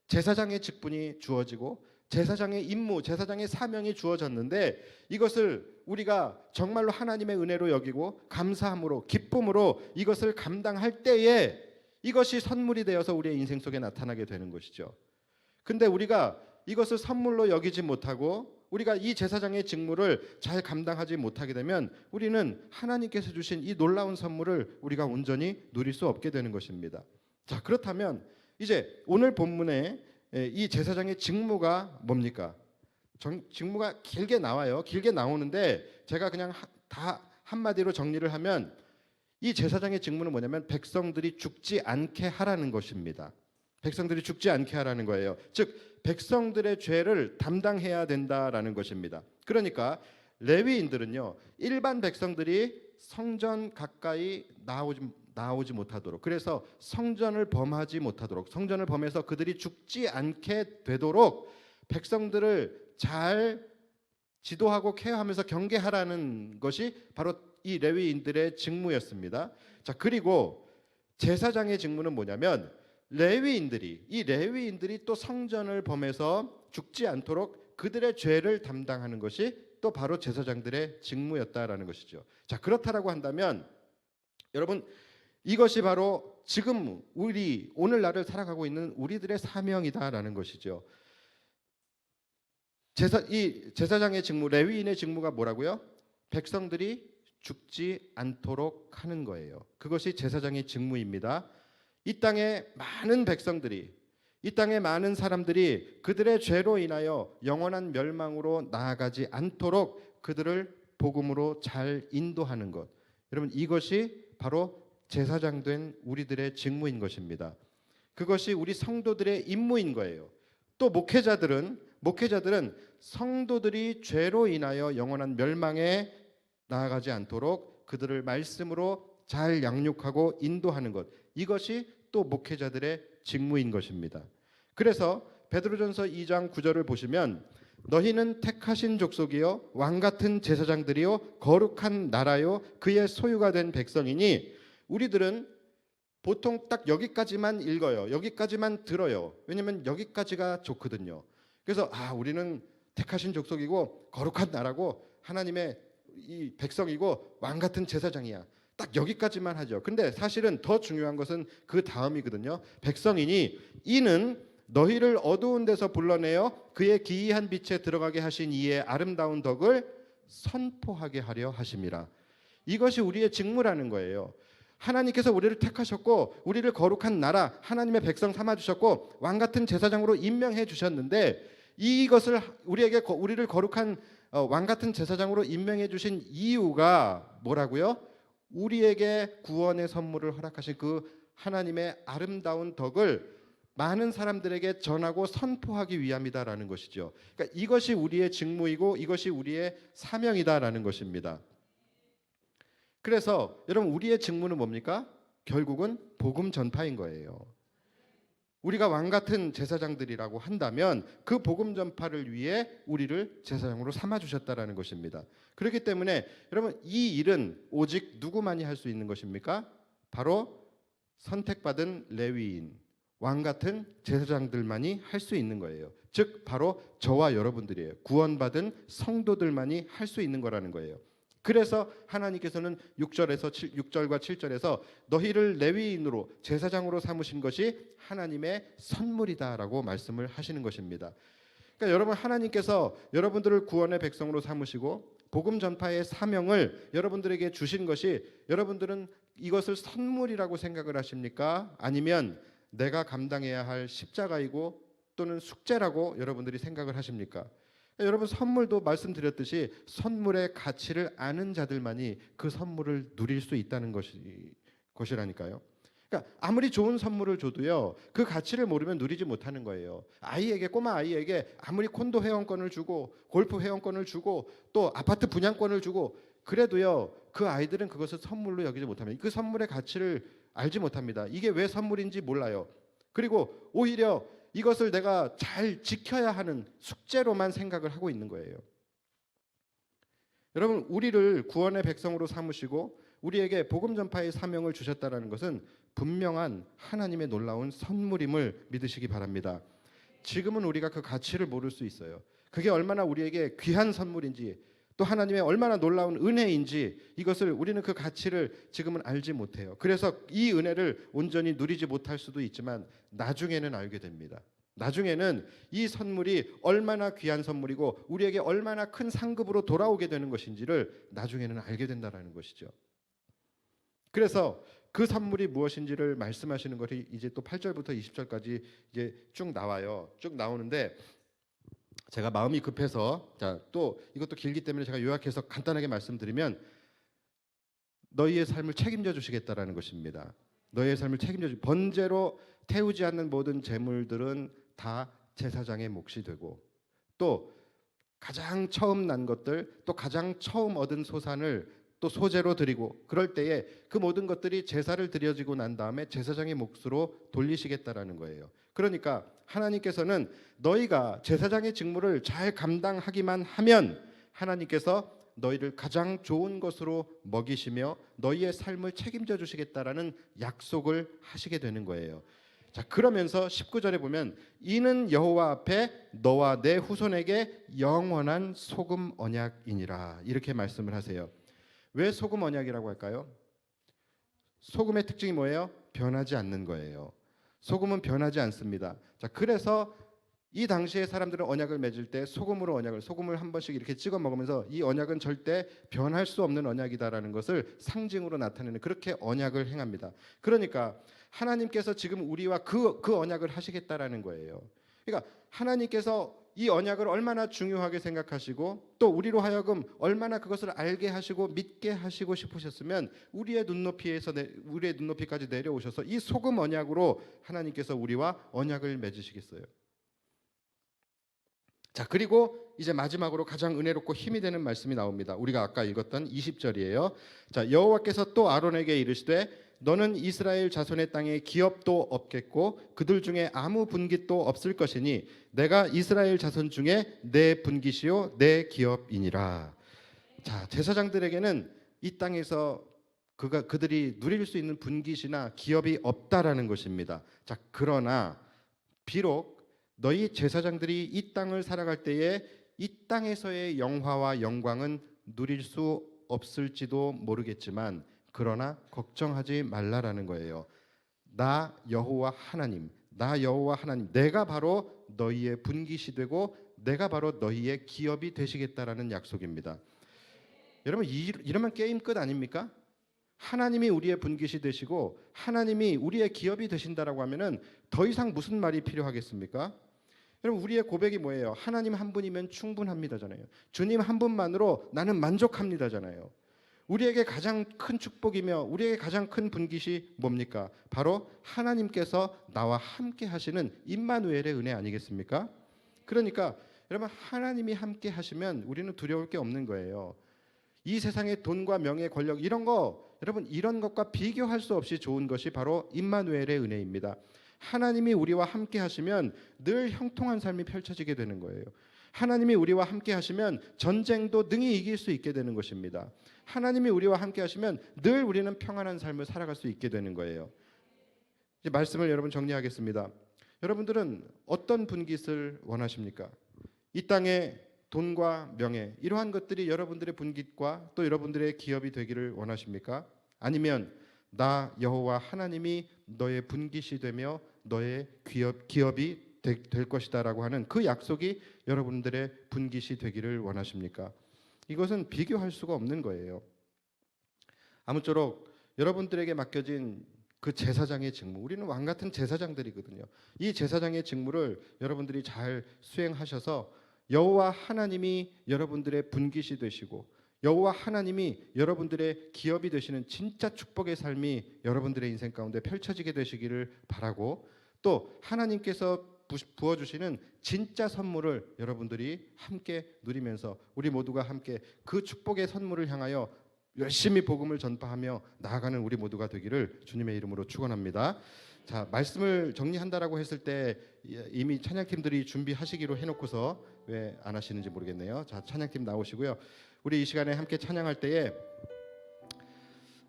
제사장의 직분이 주어지고 제사장의 임무, 제사장의 사명이 주어졌는데 이것을 우리가 정말로 하나님의 은혜로 여기고 감사함으로 기쁨으로 이것을 감당할 때에 이것이 선물이 되어서 우리의 인생 속에 나타나게 되는 것이죠. 근데 우리가 이것을 선물로 여기지 못하고 우리가 이 제사장의 직무를 잘 감당하지 못하게 되면 우리는 하나님께서 주신 이 놀라운 선물을 우리가 온전히 누릴 수 없게 되는 것입니다. 자, 그렇다면 이제 오늘 본문에 이 제사장의 직무가 뭡니까? 직무가 길게 나와요. 길게 나오는데 제가 그냥 다 한마디로 정리를 하면 이 제사장의 직무는 뭐냐면 백성들이 죽지 않게 하라는 것입니다. 백성들이 죽지 않게 하라는 거예요. 즉 백성들의 죄를 담당해야 된다라는 것입니다. 그러니까 레위인들은요, 일반 백성들이 성전 가까이 나오지 못하도록, 그래서 성전을 범하지 못하도록, 성전을 범해서 그들이 죽지 않게 되도록 백성들을 잘 지도하고 케어하면서 경계하라는 것이 바로 이 레위인들의 직무였습니다. 자, 그리고 제사장의 직무는 뭐냐면 이 레위인들이 또 성전을 범해서 죽지 않도록 그들의 죄를 담당하는 것이 또 바로 제사장들의 직무였다라는 것이죠. 자, 그렇다라고 한다면 여러분, 이것이 바로 지금 오늘날을 살아가고 있는 우리들의 사명이다라는 것이죠. 이 제사장의 직무, 레위인의 직무가 뭐라고요? 백성들이 죽지 않도록 하는 거예요. 그것이 제사장의 직무입니다. 이 땅에 많은 백성들이, 이 땅에 많은 사람들이 그들의 죄로 인하여 영원한 멸망으로 나아가지 않도록 그들을 복음으로 잘 인도하는 것, 여러분, 이것이 바로 제사장 된 우리들의 직무인 것입니다. 그것이 우리 성도들의 임무인 거예요. 또 목회자들은 성도들이 죄로 인하여 영원한 멸망에 나아가지 않도록 그들을 말씀으로 잘 양육하고 인도하는 것, 이것이 또 목회자들의 직무인 것입니다. 그래서 베드로전서 2장 9절을 보시면 너희는 택하신 족속이요 왕같은 제사장들이요 거룩한 나라요 그의 소유가 된 백성이니, 우리들은 보통 딱 여기까지만 읽어요. 여기까지만 들어요. 왜냐하면 여기까지가 좋거든요. 그래서 우리는 택하신 족속이고 거룩한 나라고 하나님의 이 백성이고 왕같은 제사장이야. 딱 여기까지만 하죠. 근데 사실은 더 중요한 것은 그 다음이거든요. 백성이니 이는 너희를 어두운 데서 불러내어 그의 기이한 빛에 들어가게 하신 이의 아름다운 덕을 선포하게 하려 하심이라. 이것이 우리의 직무라는 거예요. 하나님께서 우리를 택하셨고 우리를 거룩한 나라, 하나님의 백성 삼아주셨고 왕같은 제사장으로 임명해 주셨는데, 이것을 우리를 거룩한 왕같은 제사장으로 임명해 주신 이유가 뭐라고요? 우리에게 구원의 선물을 허락하신 그 하나님의 아름다운 덕을 많은 사람들에게 전하고 선포하기 위함이다라는 것이죠. 그러니까 이것이 우리의 직무이고 이것이 우리의 사명이다라는 것입니다. 그래서 여러분, 우리의 직무는 뭡니까? 결국은 복음 전파인 거예요. 우리가 왕같은 제사장들이라고 한다면 그 복음 전파를 위해 우리를 제사장으로 삼아주셨다라는 것입니다. 그렇기 때문에 여러분, 이 일은 오직 누구만이 할 수 있는 것입니까? 바로 선택받은 레위인, 왕같은 제사장들만이 할 수 있는 거예요. 즉 바로 저와 여러분들이에요. 구원받은 성도들만이 할 수 있는 거라는 거예요. 그래서 하나님께서는 6절과 7절에서 너희를 레위인으로 제사장으로 삼으신 것이 하나님의 선물이다라고 말씀을 하시는 것입니다. 그러니까 여러분, 하나님께서 여러분들을 구원의 백성으로 삼으시고 복음 전파의 사명을 여러분들에게 주신 것이, 여러분들은 이것을 선물이라고 생각을 하십니까? 아니면 내가 감당해야 할 십자가이고 또는 숙제라고 여러분들이 생각을 하십니까? 여러분, 선물도 말씀드렸듯이 선물의 가치를 아는 자들만이 그 선물을 누릴 수 있다는 것이라니까요. 그러니까 아무리 좋은 선물을 줘도요, 그 가치를 모르면 누리지 못하는 거예요. 꼬마 아이에게 아무리 콘도 회원권을 주고 골프 회원권을 주고 또 아파트 분양권을 주고 그래도요, 그 아이들은 그것을 선물로 여기지 못합니다. 그 선물의 가치를 알지 못합니다. 이게 왜 선물인지 몰라요. 그리고 오히려 이것을 내가 잘 지켜야 하는 숙제로만 생각을 하고 있는 거예요. 여러분, 우리를 구원의 백성으로 삼으시고 우리에게 복음 전파의 사명을 주셨다는 것은 분명한 하나님의 놀라운 선물임을 믿으시기 바랍니다. 지금은 우리가 그 가치를 모를 수 있어요. 그게 얼마나 우리에게 귀한 선물인지, 또 하나님의 얼마나 놀라운 은혜인지, 이것을 우리는 그 가치를 지금은 알지 못해요. 그래서 이 은혜를 온전히 누리지 못할 수도 있지만 나중에는 알게 됩니다. 나중에는 이 선물이 얼마나 귀한 선물이고 우리에게 얼마나 큰 상급으로 돌아오게 되는 것인지를 나중에는 알게 된다는 것이죠. 그래서 그 선물이 무엇인지를 말씀하시는 것이 이제 또 8절부터 20절까지 이제 쭉 나와요. 쭉 나오는데 제가 마음이 급해서 또 이것도 길기 때문에 제가 요약해서 간단하게 말씀드리면, 너희의 삶을 책임져 주시겠다라는 것입니다. 너희의 삶을 책임져 주. 번제로 태우지 않는 모든 제물들은 다 제사장의 몫이 되고, 또 가장 처음 난 것들, 또 가장 처음 얻은 소산을 또 소제로 드리고, 그럴 때에 그 모든 것들이 제사를 드려지고 난 다음에 제사장의 몫으로 돌리시겠다라는 거예요. 그러니까 하나님께서는 너희가 제사장의 직무를 잘 감당하기만 하면 하나님께서 너희를 가장 좋은 것으로 먹이시며 너희의 삶을 책임져 주시겠다라는 약속을 하시게 되는 거예요. 자, 그러면서 19절에 보면 이는 여호와 앞에 너와 내 후손에게 영원한 소금 언약이니라, 이렇게 말씀을 하세요. 왜 소금 언약이라고 할까요? 소금의 특징이 뭐예요? 변하지 않는 거예요. 소금은 변하지 않습니다. 자, 그래서 이 당시에 사람들은 언약을 맺을 때 소금을 한 번씩 이렇게 찍어 먹으면서 이 언약은 절대 변할 수 없는 언약이다라는 것을 상징으로 나타내는, 그렇게 언약을 행합니다. 그러니까 하나님께서 지금 우리와 그 언약을 하시겠다라는 거예요. 그러니까 하나님께서 이 언약을 얼마나 중요하게 생각하시고 또 우리로 하여금 얼마나 그것을 알게 하시고 믿게 하시고 싶으셨으면 우리의 눈높이까지 내려오셔서 이 소금 언약으로 하나님께서 우리와 언약을 맺으시겠어요. 자, 그리고 이제 마지막으로 가장 은혜롭고 힘이 되는 말씀이 나옵니다. 우리가 아까 읽었던 20절이에요. 자, 여호와께서 또 아론에게 이르시되 너는 이스라엘 자손의 땅에 기업도 없겠고 그들 중에 아무 분깃도 없을 것이니 내가 이스라엘 자손 중에 내 분깃이요 내 기업이니라. 자, 제사장들에게는 이 땅에서 그들이 누릴 수 있는 분깃이나 기업이 없다라는 것입니다. 자, 그러나 비록 너희 제사장들이 이 땅을 살아갈 때에 이 땅에서의 영화와 영광은 누릴 수 없을지도 모르겠지만 그러나 걱정하지 말라라는 거예요. 나 여호와 하나님, 내가 바로 너희의 분깃이 되고 내가 바로 너희의 기업이 되시겠다라는 약속입니다. 여러분, 이러면 게임 끝 아닙니까? 하나님이 우리의 분깃이 되시고 하나님이 우리의 기업이 되신다라고 하면은 더 이상 무슨 말이 필요하겠습니까? 여러분, 우리의 고백이 뭐예요? 하나님 한 분이면 충분합니다잖아요. 주님 한 분만으로 나는 만족합니다잖아요. 우리에게 가장 큰 축복이며 우리에게 가장 큰 분깃이 뭡니까? 바로 하나님께서 나와 함께 하시는 임마누엘의 은혜 아니겠습니까? 그러니까 여러분, 하나님이 함께 하시면 우리는 두려울 게 없는 거예요. 이 세상의 돈과 명예, 권력 이런 거, 여러분, 이런 것과 비교할 수 없이 좋은 것이 바로 임마누엘의 은혜입니다. 하나님이 우리와 함께 하시면 늘 형통한 삶이 펼쳐지게 되는 거예요. 하나님이 우리와 함께 하시면 전쟁도 능히 이길 수 있게 되는 것입니다. 하나님이 우리와 함께 하시면 늘 우리는 평안한 삶을 살아갈 수 있게 되는 거예요. 이제 말씀을 여러분 정리하겠습니다. 여러분들은 어떤 분깃을 원하십니까? 이 땅의 돈과 명예, 이러한 것들이 여러분들의 분깃과 또 여러분들의 기업이 되기를 원하십니까? 아니면 나 여호와 하나님이 너의 분깃이 되며 너의 기업이 될 것이다라고 하는 그 약속이 여러분들의 분깃이 되기를 원하십니까? 이것은 비교할 수가 없는 거예요. 아무쪼록 여러분들에게 맡겨진 그 제사장의 직무, 우리는 왕 같은 제사장들이거든요. 이 제사장의 직무를 여러분들이 잘 수행하셔서 여호와 하나님이 여러분들의 분깃이 되시고 여호와 하나님이 여러분들의 기업이 되시는 진짜 축복의 삶이 여러분들의 인생 가운데 펼쳐지게 되시기를 바라고, 또 하나님께서 부어주시는 진짜 선물을 여러분들이 함께 누리면서 우리 모두가 함께 그 축복의 선물을 향하여 열심히 복음을 전파하며 나아가는 우리 모두가 되기를 주님의 이름으로 축원합니다. 자, 말씀을 정리한다라고 했을 때 이미 찬양팀들이 준비하시기로 해놓고서 왜 안 하시는지 모르겠네요. 자, 찬양팀 나오시고요. 우리 이 시간에 함께 찬양할 때에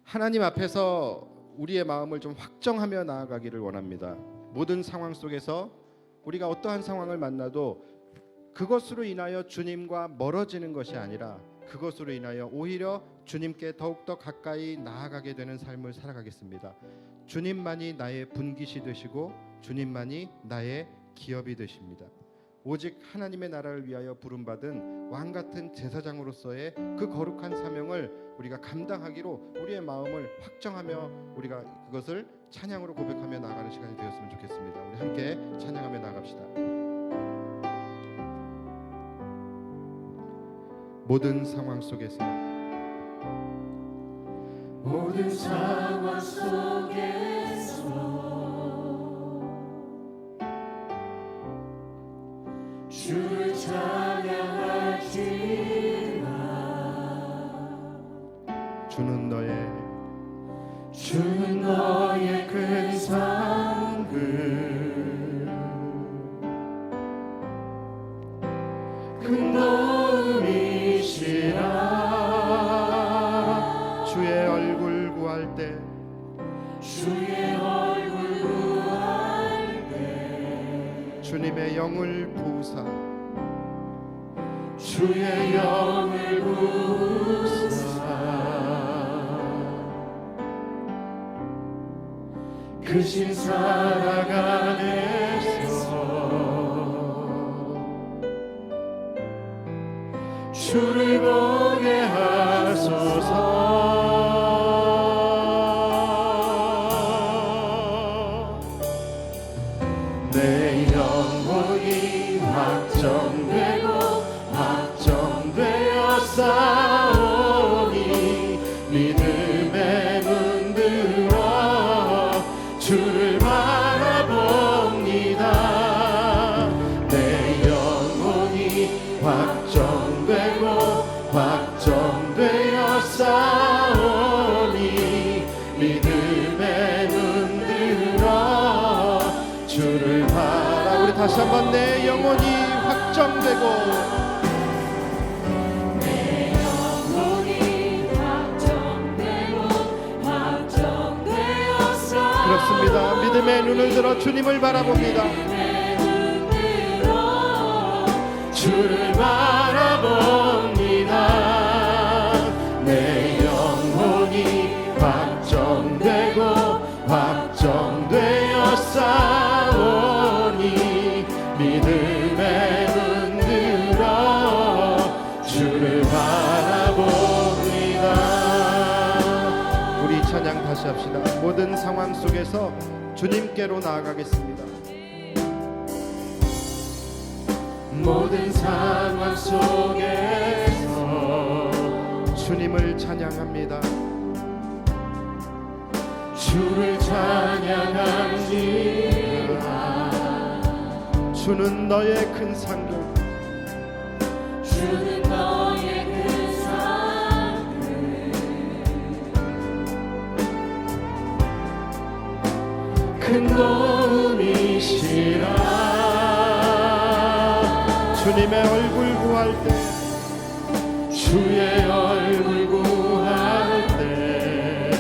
하나님 앞에서 우리의 마음을 좀 확정하며 나아가기를 원합니다. 모든 상황 속에서 우리가 어떠한 상황을 만나도 그것으로 인하여 주님과 멀어지는 것이 아니라 그것으로 인하여 오히려 주님께 더욱더 가까이 나아가게 되는 삶을 살아가겠습니다. 주님만이 나의 분깃이 되시고 주님만이 나의 기업이 되십니다. 오직 하나님의 나라를 위하여 부름받은 왕같은 제사장으로서의 그 거룩한 사명을 우리가 감당하기로 우리의 마음을 확정하며 우리가 그것을 찬양으로 고백하며 나아가는 시간이 되었으면 좋겠습니다. 우리 함께 찬양하며 나갑시다. 모든 상황 속에서 모든 상황 속에서 주를 찬양할지라. 주는 주는 너의 큰 상급 큰 도움이시라. 주의 얼굴 구할 때 주의 얼굴 구할 때 주님의 영을 부으사 주의 영을 부으사 그 신사랑 안에서 주를 보게 하소서. 내 영혼이 확정되고 확정되어 싸우니 믿음의 눈 들어 주를 바라봅니다. 내 영혼이 확정되고 확정되어 싸우니 믿음의 눈 들어 주를 바라. 우리 다시 한번 내 영혼이 확정되고 그렇습니다. 믿음의 눈을 들어 주님을 바라봅니다. 주를 바라봅니다. 내 영혼이 확정되고 확정되어 싸우니 믿음의 눈 들어 주를 바라봅니다. 우리 찬양 다시 합시다. 모든 상황 속에서 주님께로 나아가겠습니다. 모든 상황 속에서 주님을 찬양합니다. 주를 찬양합니다. 주는 너의 큰 상급 주는 너의 큰 상급 큰 도움이시라. 주님의 얼굴 구할 때 주의 얼굴 구할 때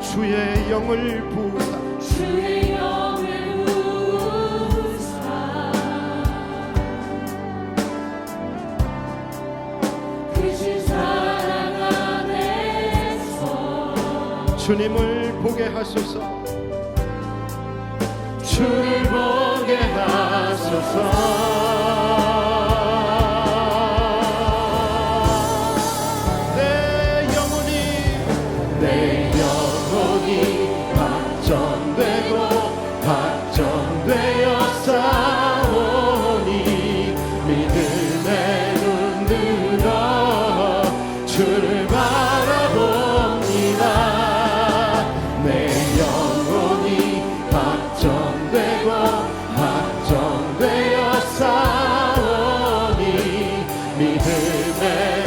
주의 영을 부으사 주의 영을 부으사 그 신사랑 안에서 주님을 보게 하소서. 주를 보게 하소서. 내 영혼이 확정되고 확정되어 싸우니 믿음의 눈 들어 주를 바라봅니다. 내 영혼이 확정되고 확정되어 싸우니 믿음의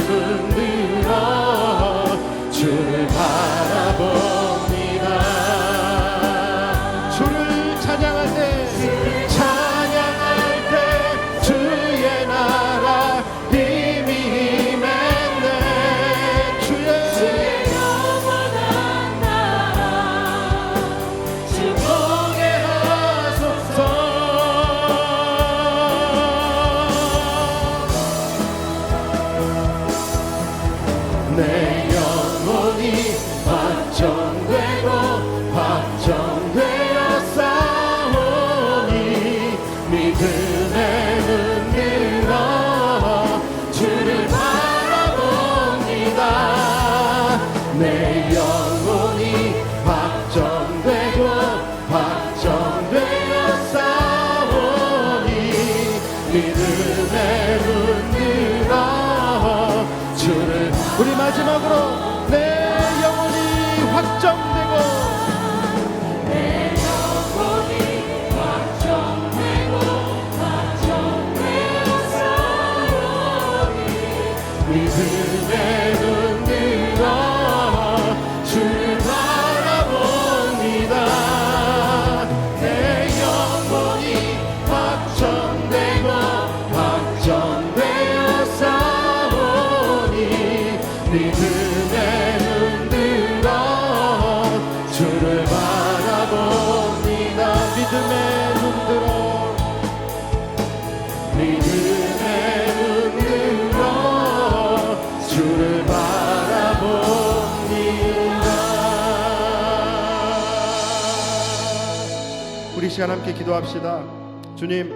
눈 들어 주를 바라봅니다. 주를 찬양할 때 찬양할 때 주의 나라 힘이 임했네. 주의 영원한 나라 주 보게 하소서. 내 영혼이 확정되고 확정되어 싸우니 믿음의 눈 들어 주를 바라봅니다. 내 영혼이 확정되고 확정되어 싸우니 믿음의 눈 들어 주를. 우리 마지막으로 믿음의 눈으로 주를 바라봅니다. 우리 시간 함께 기도합시다. 주님,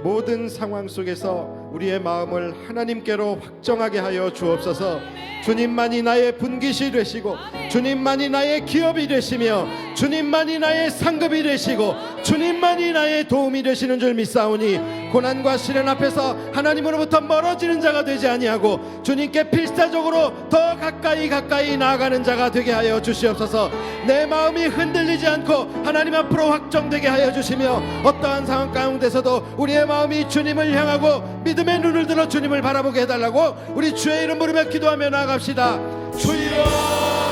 모든 상황 속에서 우리의 마음을 하나님께로 확정하게 하여 주옵소서. 주님만이 나의 분깃이 되시고, 주님만이 나의 기업이 되시며, 주님만이 나의 상급이 되시고, 주님만이 나의 도움이 되시는 줄 믿사오니 고난과 시련 앞에서 하나님으로부터 멀어지는 자가 되지 아니하고 주님께 필사적으로 더 가까이 나아가는 자가 되게 하여 주시옵소서. 내 마음이 흔들리지 않고 하나님 앞으로 확정되게 하여 주시며, 어떠한 상황 가운데서도 우리의 마음이 주님을 향하고 믿음의 눈을 들어 주님을 바라보게 해달라고 우리 주의 이름 부르며 기도하며 나아갑시다. 주여